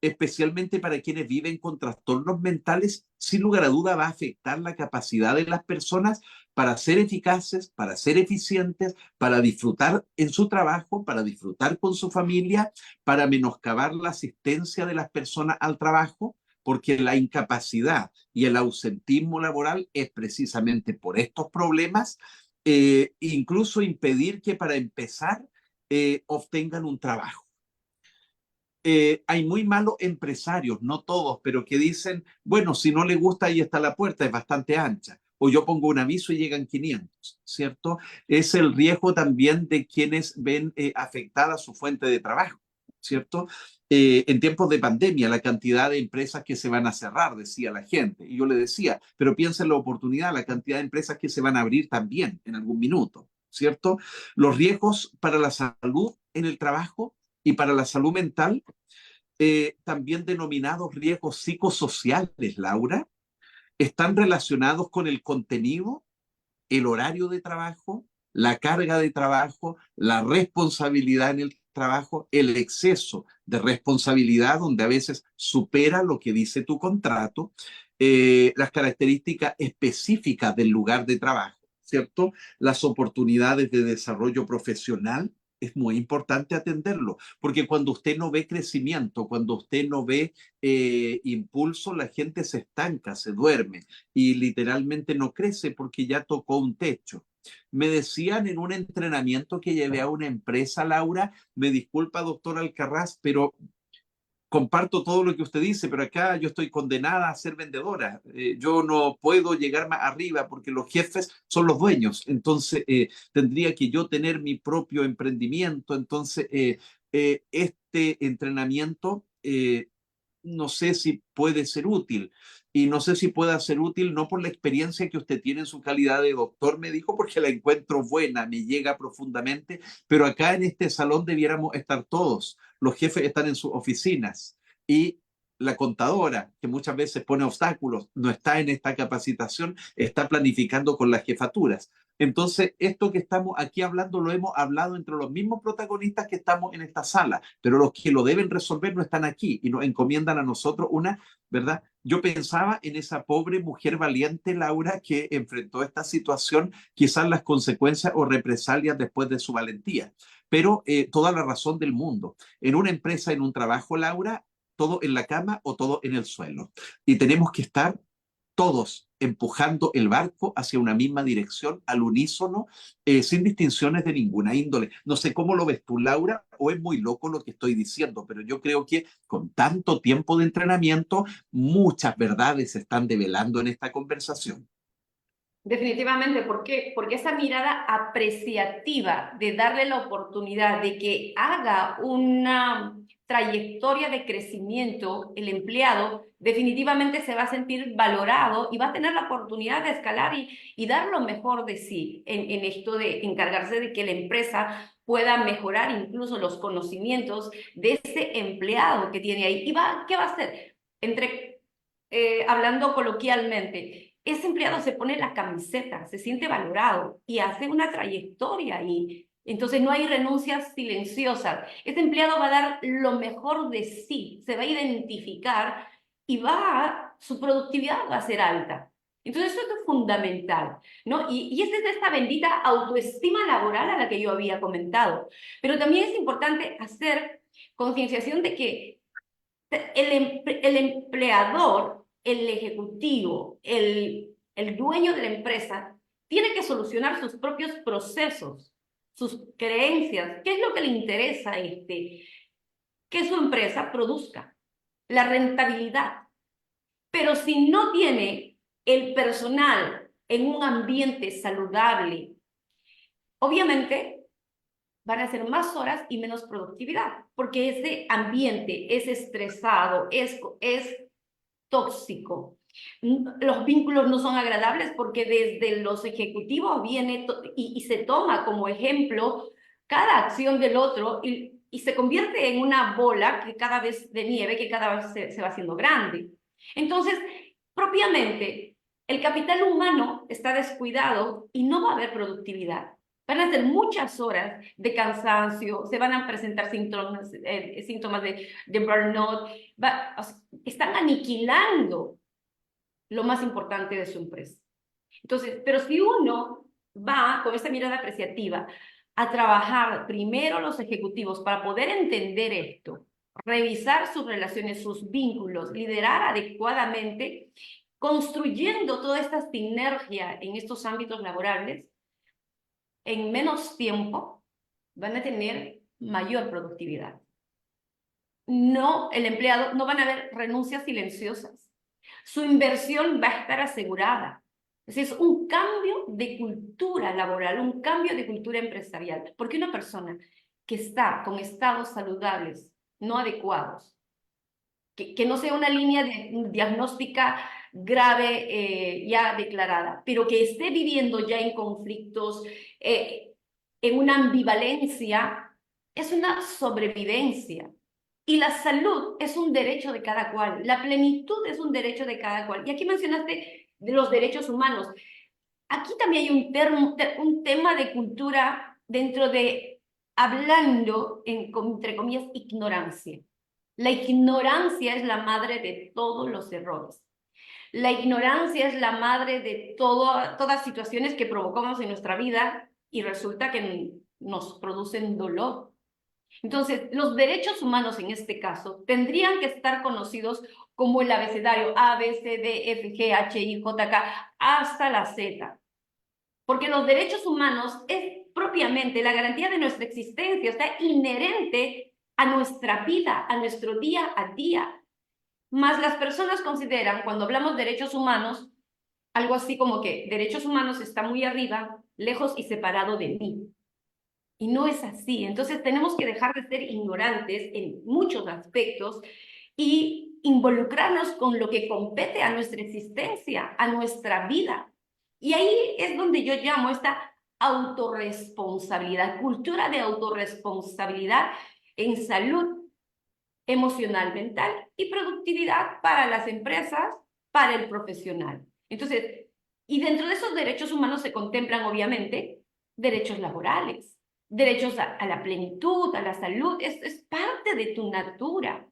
especialmente para quienes viven con trastornos mentales, sin lugar a duda va a afectar la capacidad de las personas para ser eficaces, para ser eficientes, para disfrutar en su trabajo, para disfrutar con su familia, para menoscabar la asistencia de las personas al trabajo, porque la incapacidad y el ausentismo laboral es precisamente por estos problemas, incluso impedir que para empezar obtengan un trabajo. Hay muy malos empresarios, no todos, pero que dicen, bueno, si no le gusta, ahí está la puerta, es bastante ancha. O yo pongo un aviso y llegan 500, ¿cierto? Es el riesgo también de quienes ven afectada su fuente de trabajo, ¿cierto? En tiempos de pandemia, la cantidad de empresas que se van a cerrar, decía la gente. Y yo le decía, pero piensa en la oportunidad, la cantidad de empresas que se van a abrir también en algún minuto, ¿cierto? Los riesgos para la salud en el trabajo y para la salud mental, también denominados riesgos psicosociales, Laura, están relacionados con el contenido, el horario de trabajo, la carga de trabajo, la responsabilidad en el trabajo, el exceso de responsabilidad, donde a veces supera lo que dice tu contrato, las características específicas del lugar de trabajo, ¿cierto? Las oportunidades de desarrollo profesional. Es muy importante atenderlo, porque cuando usted no ve crecimiento, cuando usted no ve impulso, la gente se estanca, se duerme y literalmente no crece porque ya tocó un techo. Me decían en un entrenamiento que llevé a una empresa, Laura, me disculpa, doctor Alcarraz, pero comparto todo lo que usted dice, pero acá yo estoy condenada a ser vendedora. Yo no puedo llegar más arriba porque los jefes son los dueños. Entonces, tendría que yo tener mi propio emprendimiento. Entonces, este entrenamiento no sé si puede ser útil. Y no sé si pueda ser útil no por la experiencia que usted tiene en su calidad de doctor, me dijo, porque la encuentro buena, me llega profundamente, pero acá en este salón debiéramos estar todos. Los jefes están en sus oficinas y la contadora, que muchas veces pone obstáculos, no está en esta capacitación, está planificando con las jefaturas. Entonces, esto que estamos aquí hablando lo hemos hablado entre los mismos protagonistas que estamos en esta sala, pero los que lo deben resolver no están aquí y nos encomiendan a nosotros una, ¿verdad? Yo pensaba en esa pobre mujer valiente, Laura, que enfrentó esta situación, quizás las consecuencias o represalias después de su valentía, pero toda la razón del mundo. En una empresa, en un trabajo, Laura, todo en la cama o todo en el suelo. Y tenemos que estar todos empujando el barco hacia una misma dirección, al unísono, sin distinciones de ninguna índole. No sé cómo lo ves tú, Laura, o es muy loco lo que estoy diciendo, pero yo creo que con tanto tiempo de entrenamiento, muchas verdades se están develando en esta conversación. Definitivamente, ¿por qué? Porque esa mirada apreciativa de darle la oportunidad de que haga una trayectoria de crecimiento, el empleado definitivamente se va a sentir valorado y va a tener la oportunidad de escalar y dar lo mejor de sí en esto de encargarse de que la empresa pueda mejorar incluso los conocimientos de ese empleado que tiene ahí. ¿Qué va a hacer? Hablando coloquialmente, ese empleado se pone la camiseta, se siente valorado y hace una trayectoria ahí. Entonces no hay renuncias silenciosas. Ese empleado va a dar lo mejor de sí, se va a identificar y su productividad va a ser alta. Entonces eso es fundamental, ¿no? Y esa es esta bendita autoestima laboral a la que yo había comentado. Pero también es importante hacer concienciación de que el empleador, el ejecutivo, el dueño de la empresa, tiene que solucionar sus propios procesos, sus creencias. ¿Qué es lo que le interesa a que su empresa produzca? La rentabilidad. Pero si no tiene el personal en un ambiente saludable, obviamente van a ser más horas y menos productividad, porque ese ambiente es estresado, es tóxico. Los vínculos no son agradables porque desde los ejecutivos viene y se toma como ejemplo cada acción del otro y se convierte en una bola que cada vez de nieve que cada vez se va haciendo grande. Entonces, propiamente, el capital humano está descuidado y no va a haber productividad. Van a ser muchas horas de cansancio, se van a presentar síntomas de burnout, o sea, están aniquilando lo más importante de su empresa. Entonces, pero si uno va con esa mirada apreciativa a trabajar primero los ejecutivos para poder entender esto, revisar sus relaciones, sus vínculos, liderar adecuadamente, construyendo toda esta sinergia en estos ámbitos laborales, en menos tiempo van a tener mayor productividad. No, el empleado, no van a haber renuncias silenciosas. Su inversión va a estar asegurada. Es un cambio de cultura laboral, un cambio de cultura empresarial. Porque una persona que está con estados saludables no adecuados, que no sea una línea diagnóstica grave ya declarada, pero que esté viviendo ya en conflictos, en una ambivalencia, es una sobrevivencia. Y la salud es un derecho de cada cual, la plenitud es un derecho de cada cual. Y aquí mencionaste de los derechos humanos. Aquí también hay un tema de cultura dentro de, hablando, entre comillas, ignorancia. La ignorancia es la madre de todos los errores. La ignorancia es la madre de todas situaciones que provocamos en nuestra vida y resulta que nos producen dolor. Entonces, los derechos humanos en este caso tendrían que estar conocidos como el abecedario A, B, C, D, F, G, H, I, J, K, hasta la Z. Porque los derechos humanos es propiamente la garantía de nuestra existencia, está inherente a nuestra vida, a nuestro día a día. Más las personas consideran, cuando hablamos de derechos humanos, algo así como que derechos humanos está muy arriba, lejos y separado de mí. Y no es así. Entonces tenemos que dejar de ser ignorantes en muchos aspectos y involucrarnos con lo que compete a nuestra existencia, a nuestra vida. Y ahí es donde yo llamo esta autorresponsabilidad, cultura de autorresponsabilidad en salud emocional, mental y productividad para las empresas, para el profesional. Entonces, y dentro de esos derechos humanos se contemplan obviamente derechos laborales, derechos a la plenitud, a la salud, es parte de tu natura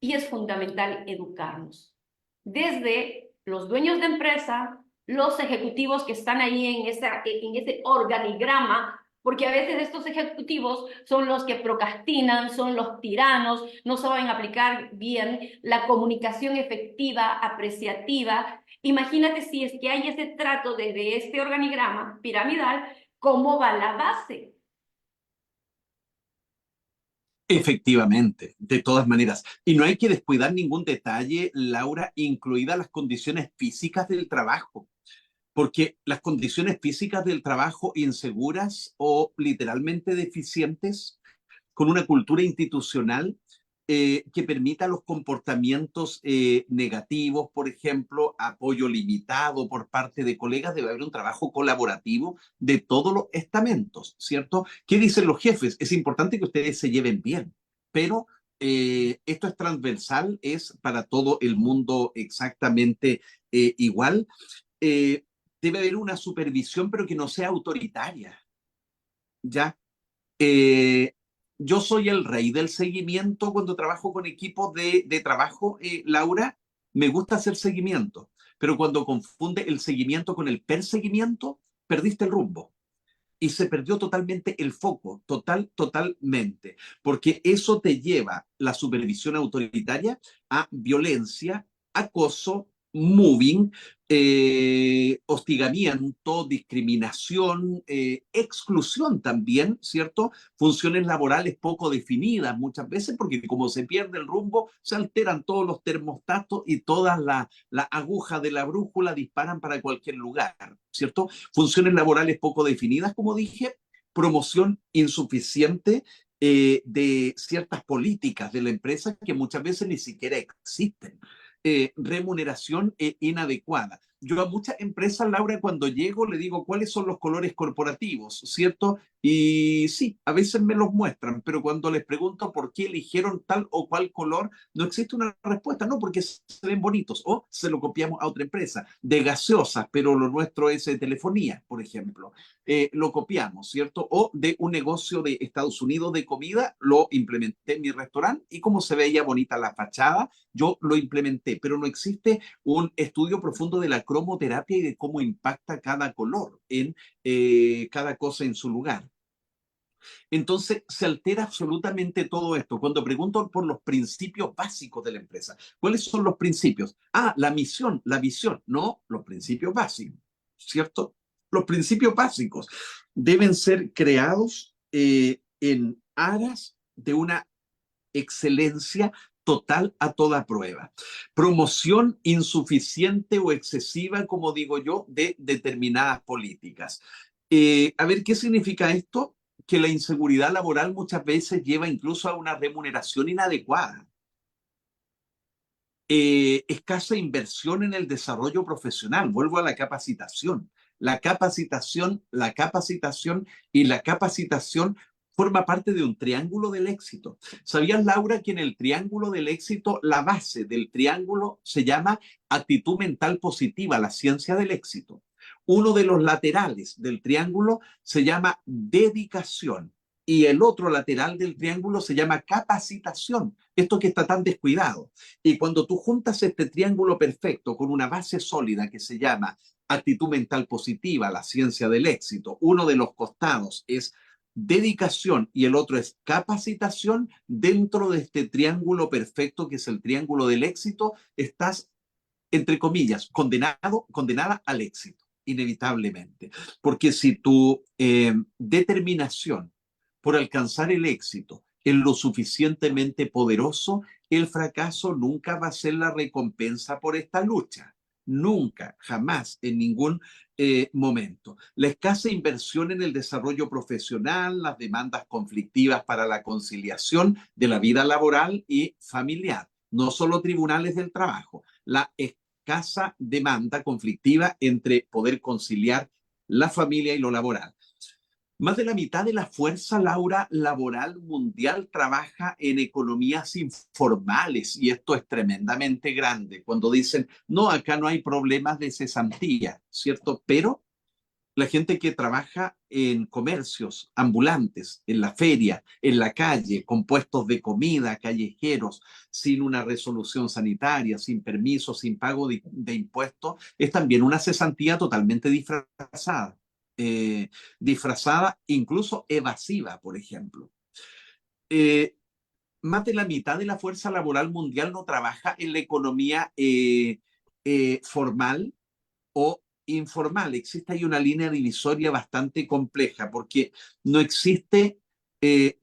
y es fundamental educarnos. Desde los dueños de empresa, los ejecutivos que están ahí en ese organigrama, porque a veces estos ejecutivos son los que procrastinan, son los tiranos, no saben aplicar bien la comunicación efectiva, apreciativa. Imagínate si es que hay ese trato desde este organigrama piramidal, ¿cómo va la base? Efectivamente, de todas maneras. Y no hay que descuidar ningún detalle, Laura, incluidas las condiciones físicas del trabajo, porque las condiciones físicas del trabajo inseguras o literalmente deficientes con una cultura institucional que permita los comportamientos negativos, por ejemplo, apoyo limitado por parte de colegas, debe haber un trabajo colaborativo de todos los estamentos, ¿cierto? ¿Qué dicen los jefes? Es importante que ustedes se lleven bien, pero esto es transversal, es para todo el mundo exactamente igual. Eh, Debe haber una supervisión, pero que no sea autoritaria, ¿ya? Eh, yo soy el rey del seguimiento cuando trabajo con equipos de trabajo, Laura. Me gusta hacer seguimiento, pero cuando confunde el seguimiento con el perseguimiento, perdiste el rumbo. Y se perdió totalmente el foco, totalmente, porque eso te lleva, la supervisión autoritaria, a violencia, acoso, moving, hostigamiento, discriminación, exclusión también, ¿cierto? Funciones laborales poco definidas muchas veces, porque como se pierde el rumbo, se alteran todos los termostatos y todas las agujas de la brújula disparan para cualquier lugar, ¿cierto? Funciones laborales poco definidas, como dije, promoción insuficiente de ciertas políticas de la empresa que muchas veces ni siquiera existen, remuneración inadecuada. yo a muchas empresas, Laura, cuando llego le digo cuáles son los colores corporativos, ¿cierto? Y sí, a veces me los muestran, pero cuando les pregunto por qué eligieron tal o cual color, no existe una respuesta, no, porque se ven bonitos, o se lo copiamos a otra empresa, de gaseosas, pero lo nuestro es de telefonía, por ejemplo. Lo copiamos, ¿cierto? O de un negocio de Estados Unidos de comida, lo implementé en mi restaurante y como se veía bonita la fachada, yo lo implementé, pero no existe un estudio profundo de la cromoterapia y de cómo impacta cada color en cada cosa en su lugar. Entonces, se altera absolutamente todo esto. Cuando pregunto por los principios básicos de la empresa, ¿cuáles son los principios? Ah, la misión, la visión, no, los principios básicos, ¿cierto? Los principios básicos deben ser creados en aras de una excelencia total a toda prueba. Promoción insuficiente o excesiva, como digo yo, de determinadas políticas. A ver, ¿qué significa esto? Que la inseguridad laboral muchas veces lleva incluso a una remuneración inadecuada. Escasa inversión en el desarrollo profesional. Vuelvo a la capacitación. La capacitación, la capacitación y la capacitación forma parte de un triángulo del éxito. ¿Sabías, Laura, que en el triángulo del éxito, la base del triángulo se llama actitud mental positiva, la ciencia del éxito? Uno de los laterales del triángulo se llama dedicación y el otro lateral del triángulo se llama capacitación, esto que está tan descuidado. Y cuando tú juntas este triángulo perfecto con una base sólida que se llama actitud mental positiva, la ciencia del éxito, uno de los costados es dedicación y el otro es capacitación, dentro de este triángulo perfecto que es el triángulo del éxito, estás, entre comillas, condenada al éxito, inevitablemente. Porque si tu determinación por alcanzar el éxito es lo suficientemente poderoso, el fracaso nunca va a ser la recompensa por esta lucha. Nunca, jamás, en ningún momento. La escasa inversión en el desarrollo profesional, las demandas conflictivas para la conciliación de la vida laboral y familiar, no solo tribunales del trabajo, la escasa demanda conflictiva entre poder conciliar la familia y lo laboral. Más de la mitad de la fuerza, Laura, laboral mundial trabaja en economías informales y esto es tremendamente grande. Cuando dicen, no, acá no hay problemas de cesantía, ¿cierto? Pero la gente que trabaja en comercios ambulantes, en la feria, en la calle, con puestos de comida, callejeros, sin una resolución sanitaria, sin permiso, sin pago de impuestos, es también una cesantía totalmente disfrazada. Eh, Disfrazada, incluso evasiva, por ejemplo. Eh, Más de la mitad de la fuerza laboral mundial no trabaja en la economía formal o informal. Existe ahí una línea divisoria bastante compleja porque no existe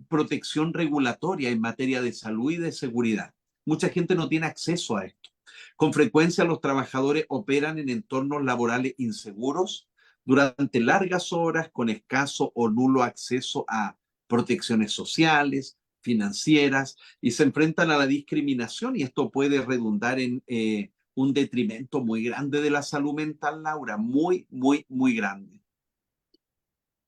protección regulatoria en materia de salud y de seguridad. Mucha gente no tiene acceso a esto. Con frecuencia los trabajadores operan en entornos laborales inseguros durante largas horas con escaso o nulo acceso a protecciones sociales, financieras, y se enfrentan a la discriminación y esto puede redundar en un detrimento muy grande de la salud mental, Laura, muy, muy, muy grande.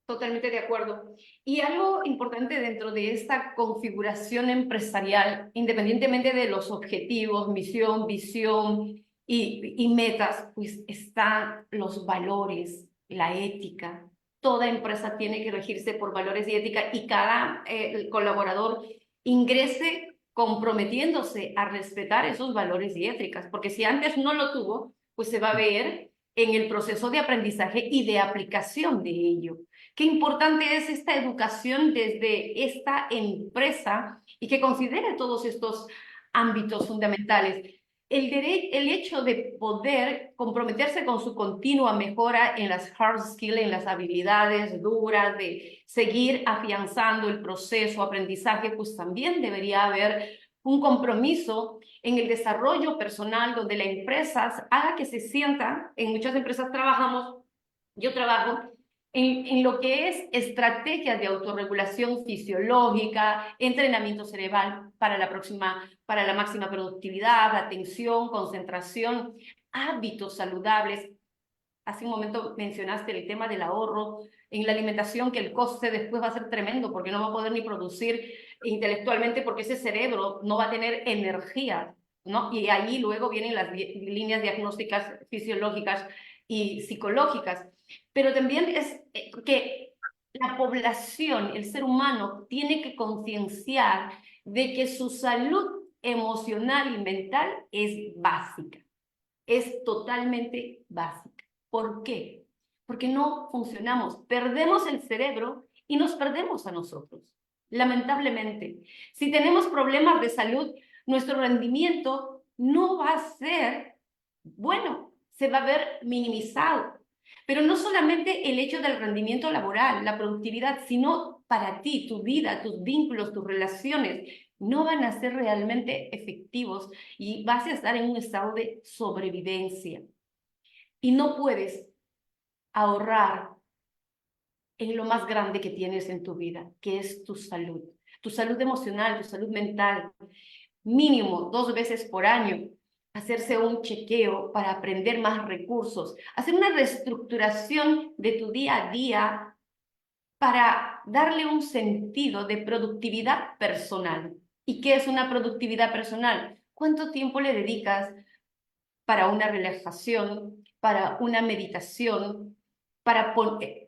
Totalmente de acuerdo. Y algo importante dentro de esta configuración empresarial, independientemente de los objetivos, misión, visión y metas, pues están los valores, la ética. Toda empresa tiene que regirse por valores y ética y cada colaborador ingrese comprometiéndose a respetar esos valores y éticas, porque si antes no lo tuvo, pues se va a ver en el proceso de aprendizaje y de aplicación de ello. Qué importante es esta educación desde esta empresa y que considere todos estos ámbitos fundamentales. El hecho de poder comprometerse con su continua mejora en las hard skills, en las habilidades duras, de seguir afianzando el proceso, aprendizaje, pues también debería haber un compromiso en el desarrollo personal donde la empresa haga que se sienta, en muchas empresas trabajamos, yo trabajo en lo que es estrategias de autorregulación fisiológica, entrenamiento cerebral para la máxima productividad, atención, concentración, hábitos saludables. Hace un momento mencionaste el tema del ahorro en la alimentación, que el coste después va a ser tremendo porque no va a poder ni producir intelectualmente porque ese cerebro no va a tener energía, ¿no? Y ahí luego vienen las líneas diagnósticas fisiológicas y psicológicas. Pero también es que la población, el ser humano, tiene que concienciar de que su salud emocional y mental es básica, es totalmente básica. ¿Por qué? Porque no funcionamos, perdemos el cerebro y nos perdemos a nosotros, lamentablemente. Si tenemos problemas de salud, nuestro rendimiento no va a ser bueno, se va a ver minimizado. Pero no solamente el hecho del rendimiento laboral, la productividad, sino para ti, tu vida, tus vínculos, tus relaciones, no van a ser realmente efectivos y vas a estar en un estado de sobrevivencia. Y no puedes ahorrar en lo más grande que tienes en tu vida, que es tu salud emocional, tu salud mental, mínimo 2 veces por año, hacerse un chequeo para aprender más recursos, hacer una reestructuración de tu día a día para darle un sentido de productividad personal. ¿Y qué es una productividad personal? ¿Cuánto tiempo le dedicas para una relajación, para una meditación, para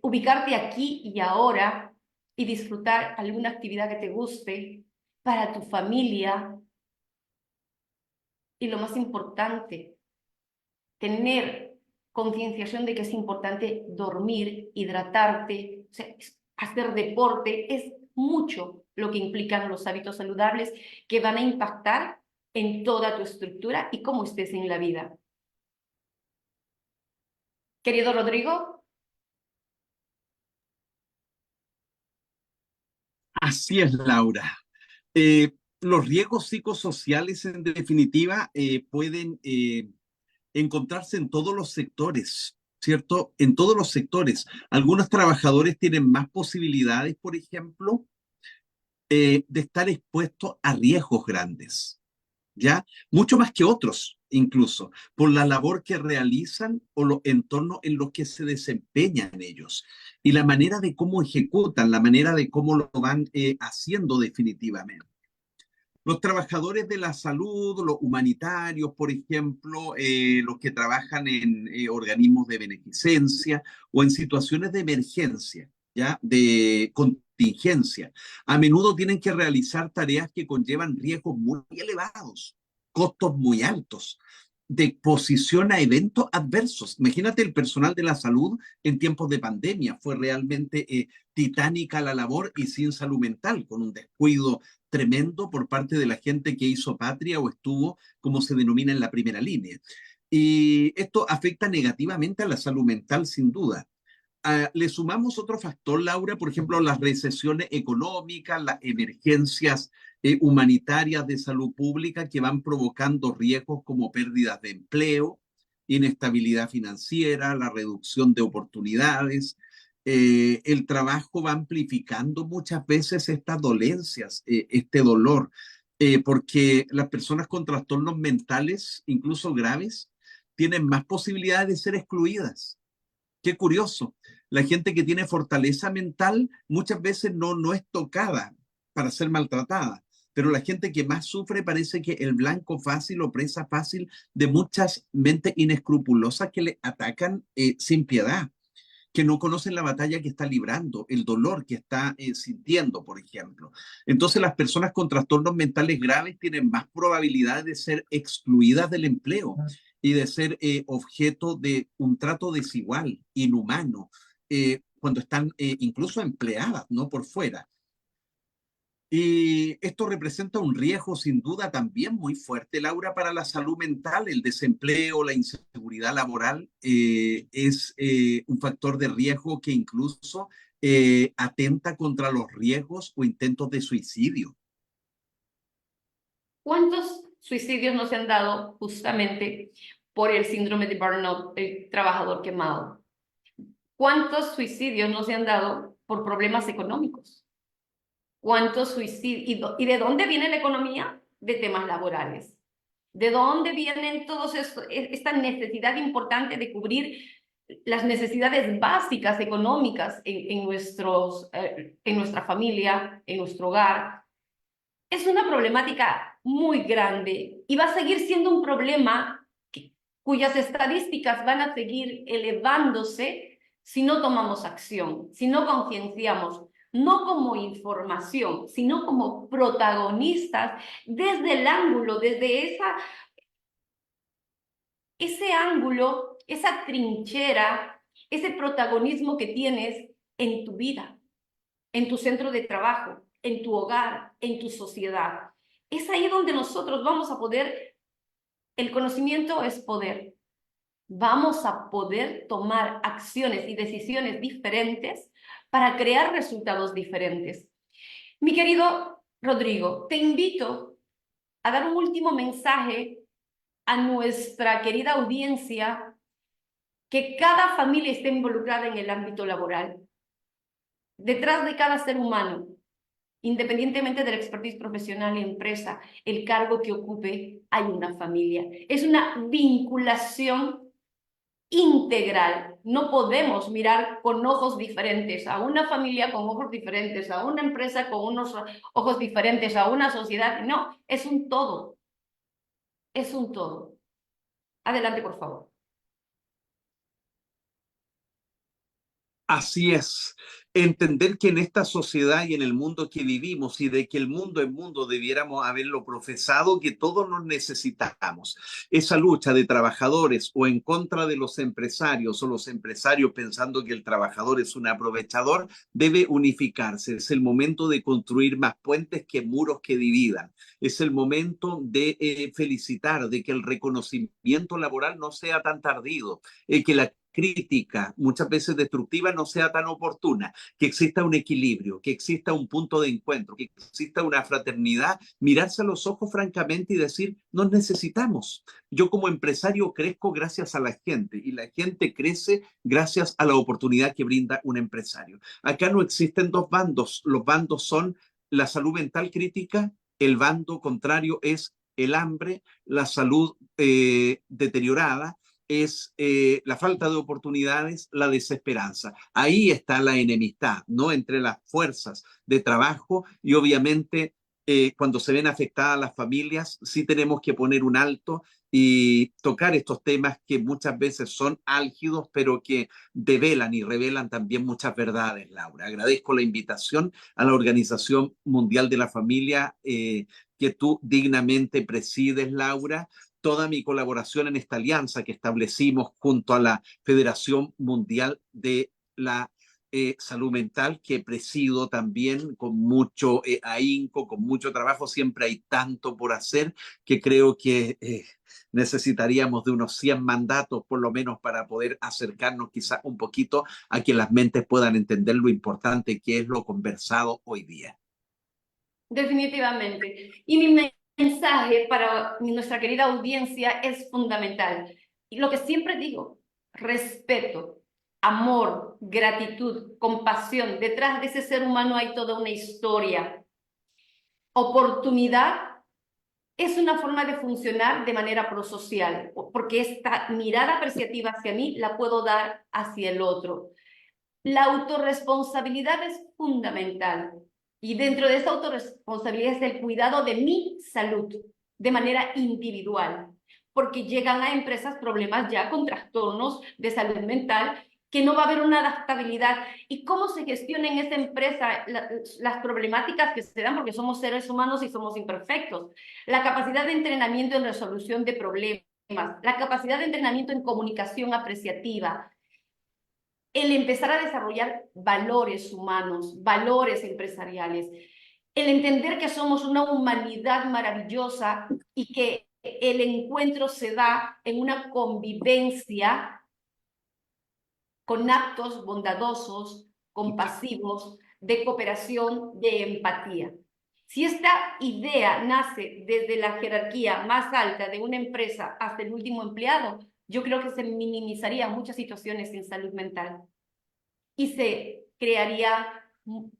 ubicarte aquí y ahora y disfrutar alguna actividad que te guste, para tu familia? Y lo más importante, tener concienciación de que es importante dormir, hidratarte, o sea, hacer deporte, es mucho lo que implican los hábitos saludables que van a impactar en toda tu estructura y cómo estés en la vida. Querido Rodrigo. Así es, Laura. Los riesgos psicosociales, en definitiva, pueden encontrarse en todos los sectores, ¿cierto? En todos los sectores. Algunos trabajadores tienen más posibilidades, por ejemplo, de estar expuestos a riesgos grandes, ¿ya? Mucho más que otros, incluso, por la labor que realizan o los entornos en los que se desempeñan ellos y la manera de cómo ejecutan, la manera de cómo lo van haciendo definitivamente. Los trabajadores de la salud, los humanitarios, por ejemplo, los que trabajan en organismos de beneficencia o en situaciones de emergencia, ¿ya? De contingencia, a menudo tienen que realizar tareas que conllevan riesgos muy elevados, costos muy altos, de exposición a eventos adversos. Imagínate el personal de la salud en tiempos de pandemia, fue realmente titánica la labor y sin salud mental, con un descuido tremendo por parte de la gente que hizo patria o estuvo, como se denomina, en la primera línea. Y esto afecta negativamente a la salud mental, sin duda. Le sumamos otro factor, Laura, por ejemplo, las recesiones económicas, las emergencias humanitarias de salud pública que van provocando riesgos como pérdidas de empleo, inestabilidad financiera, la reducción de oportunidades. El trabajo va amplificando muchas veces estas dolencias, este dolor, porque las personas con trastornos mentales, incluso graves, tienen más posibilidades de ser excluidas. Qué curioso. La gente que tiene fortaleza mental muchas veces no es tocada para ser maltratada, pero la gente que más sufre parece que el blanco fácil o presa fácil de muchas mentes inescrupulosas que le atacan sin piedad, que no conocen la batalla que está librando, el dolor que está sintiendo, por ejemplo. Entonces las personas con trastornos mentales graves tienen más probabilidad de ser excluidas del empleo y de ser objeto de un trato desigual, inhumano, cuando están incluso empleadas, no por fuera. Y esto representa un riesgo sin duda también muy fuerte, Laura, para la salud mental. El desempleo, la inseguridad laboral es un factor de riesgo que incluso atenta contra los riesgos o intentos de suicidio. ¿Cuántos suicidios no se han dado justamente por el síndrome de burnout, el trabajador quemado? ¿Cuántos suicidios no se han dado por problemas económicos? ¿Cuántos suicidios? ¿Y de dónde viene la economía? De temas laborales. ¿De dónde vienen todos esta necesidad importante de cubrir las necesidades básicas económicas en nuestra familia, en nuestro hogar? Es una problemática muy grande y va a seguir siendo un problema cuyas estadísticas van a seguir elevándose si no tomamos acción, si no concienciamos, no como información, sino como protagonistas desde el ángulo, desde ese ángulo, esa trinchera, ese protagonismo que tienes en tu vida, en tu centro de trabajo, en tu hogar, en tu sociedad. Es ahí donde nosotros vamos a poder, el conocimiento es poder, vamos a poder tomar acciones y decisiones diferentes para crear resultados diferentes. Mi querido Rodrigo, te invito a dar un último mensaje a nuestra querida audiencia, que cada familia esté involucrada en el ámbito laboral. Detrás de cada ser humano, independientemente de la expertise profesional y empresa, el cargo que ocupe, hay una familia. Es una vinculación integral. No podemos mirar con ojos diferentes a una familia, con ojos diferentes a una empresa, con unos ojos diferentes a una sociedad. No, es un todo. Es un todo. Adelante, por favor. Así es, entender que en esta sociedad y en el mundo que vivimos y de que el mundo es mundo debiéramos haberlo profesado, que todos nos necesitamos. Esa lucha de trabajadores o en contra de los empresarios o los empresarios pensando que el trabajador es un aprovechador debe unificarse. Es el momento de construir más puentes que muros que dividan. Es el momento de felicitar, de que el reconocimiento laboral no sea tan tardío, que la crítica, muchas veces destructiva, no sea tan oportuna, que exista un equilibrio, que exista un punto de encuentro, que exista una fraternidad, mirarse a los ojos francamente y decir, nos necesitamos. Yo como empresario crezco gracias a la gente y la gente crece gracias a la oportunidad que brinda un empresario. Acá no existen dos bandos, los bandos son la salud mental crítica, el bando contrario es el hambre, la salud deteriorada, es la falta de oportunidades, la desesperanza. Ahí está la enemistad, ¿no? Entre las fuerzas de trabajo y obviamente cuando se ven afectadas las familias, sí tenemos que poner un alto y tocar estos temas que muchas veces son álgidos, pero que develan y revelan también muchas verdades, Laura. Agradezco la invitación a la Organización Mundial de la Familia que tú dignamente presides, Laura, toda mi colaboración en esta alianza que establecimos junto a la Federación Mundial de la Salud Mental, que presido también con mucho ahínco, con mucho trabajo. Siempre hay tanto por hacer que creo que necesitaríamos de unos 100 mandatos por lo menos para poder acercarnos quizás un poquito a que las mentes puedan entender lo importante que es lo conversado hoy día. Definitivamente. Y mi mensaje para nuestra querida audiencia es fundamental. Y lo que siempre digo, respeto, amor, gratitud, compasión. Detrás de ese ser humano hay toda una historia. Oportunidad es una forma de funcionar de manera prosocial, porque esta mirada apreciativa hacia mí la puedo dar hacia el otro. La autorresponsabilidad es fundamental y dentro de esa autorresponsabilidad es el cuidado de mi salud de manera individual, porque llegan a empresas problemas ya con trastornos de salud mental que no va a haber una adaptabilidad. ¿Y cómo se gestiona en esa empresa las problemáticas que se dan? Porque somos seres humanos y somos imperfectos. La capacidad de entrenamiento en resolución de problemas, la capacidad de entrenamiento en comunicación apreciativa, el empezar a desarrollar valores humanos, valores empresariales, el entender que somos una humanidad maravillosa y que el encuentro se da en una convivencia con actos bondadosos, compasivos, de cooperación, de empatía. Si esta idea nace desde la jerarquía más alta de una empresa hasta el último empleado, yo creo que se minimizarían muchas situaciones en salud mental. y se crearía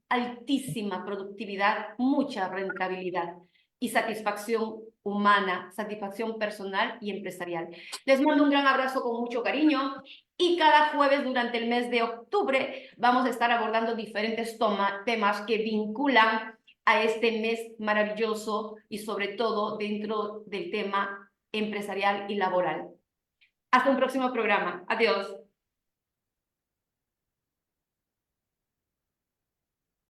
altísima productividad, mucha rentabilidad y satisfacción humana, satisfacción personal y empresarial. Les mando un gran abrazo con mucho cariño y cada jueves durante el mes de octubre vamos a estar abordando diferentes temas que vinculan a este mes maravilloso y sobre todo dentro del tema empresarial y laboral. Hasta un próximo programa. Adiós.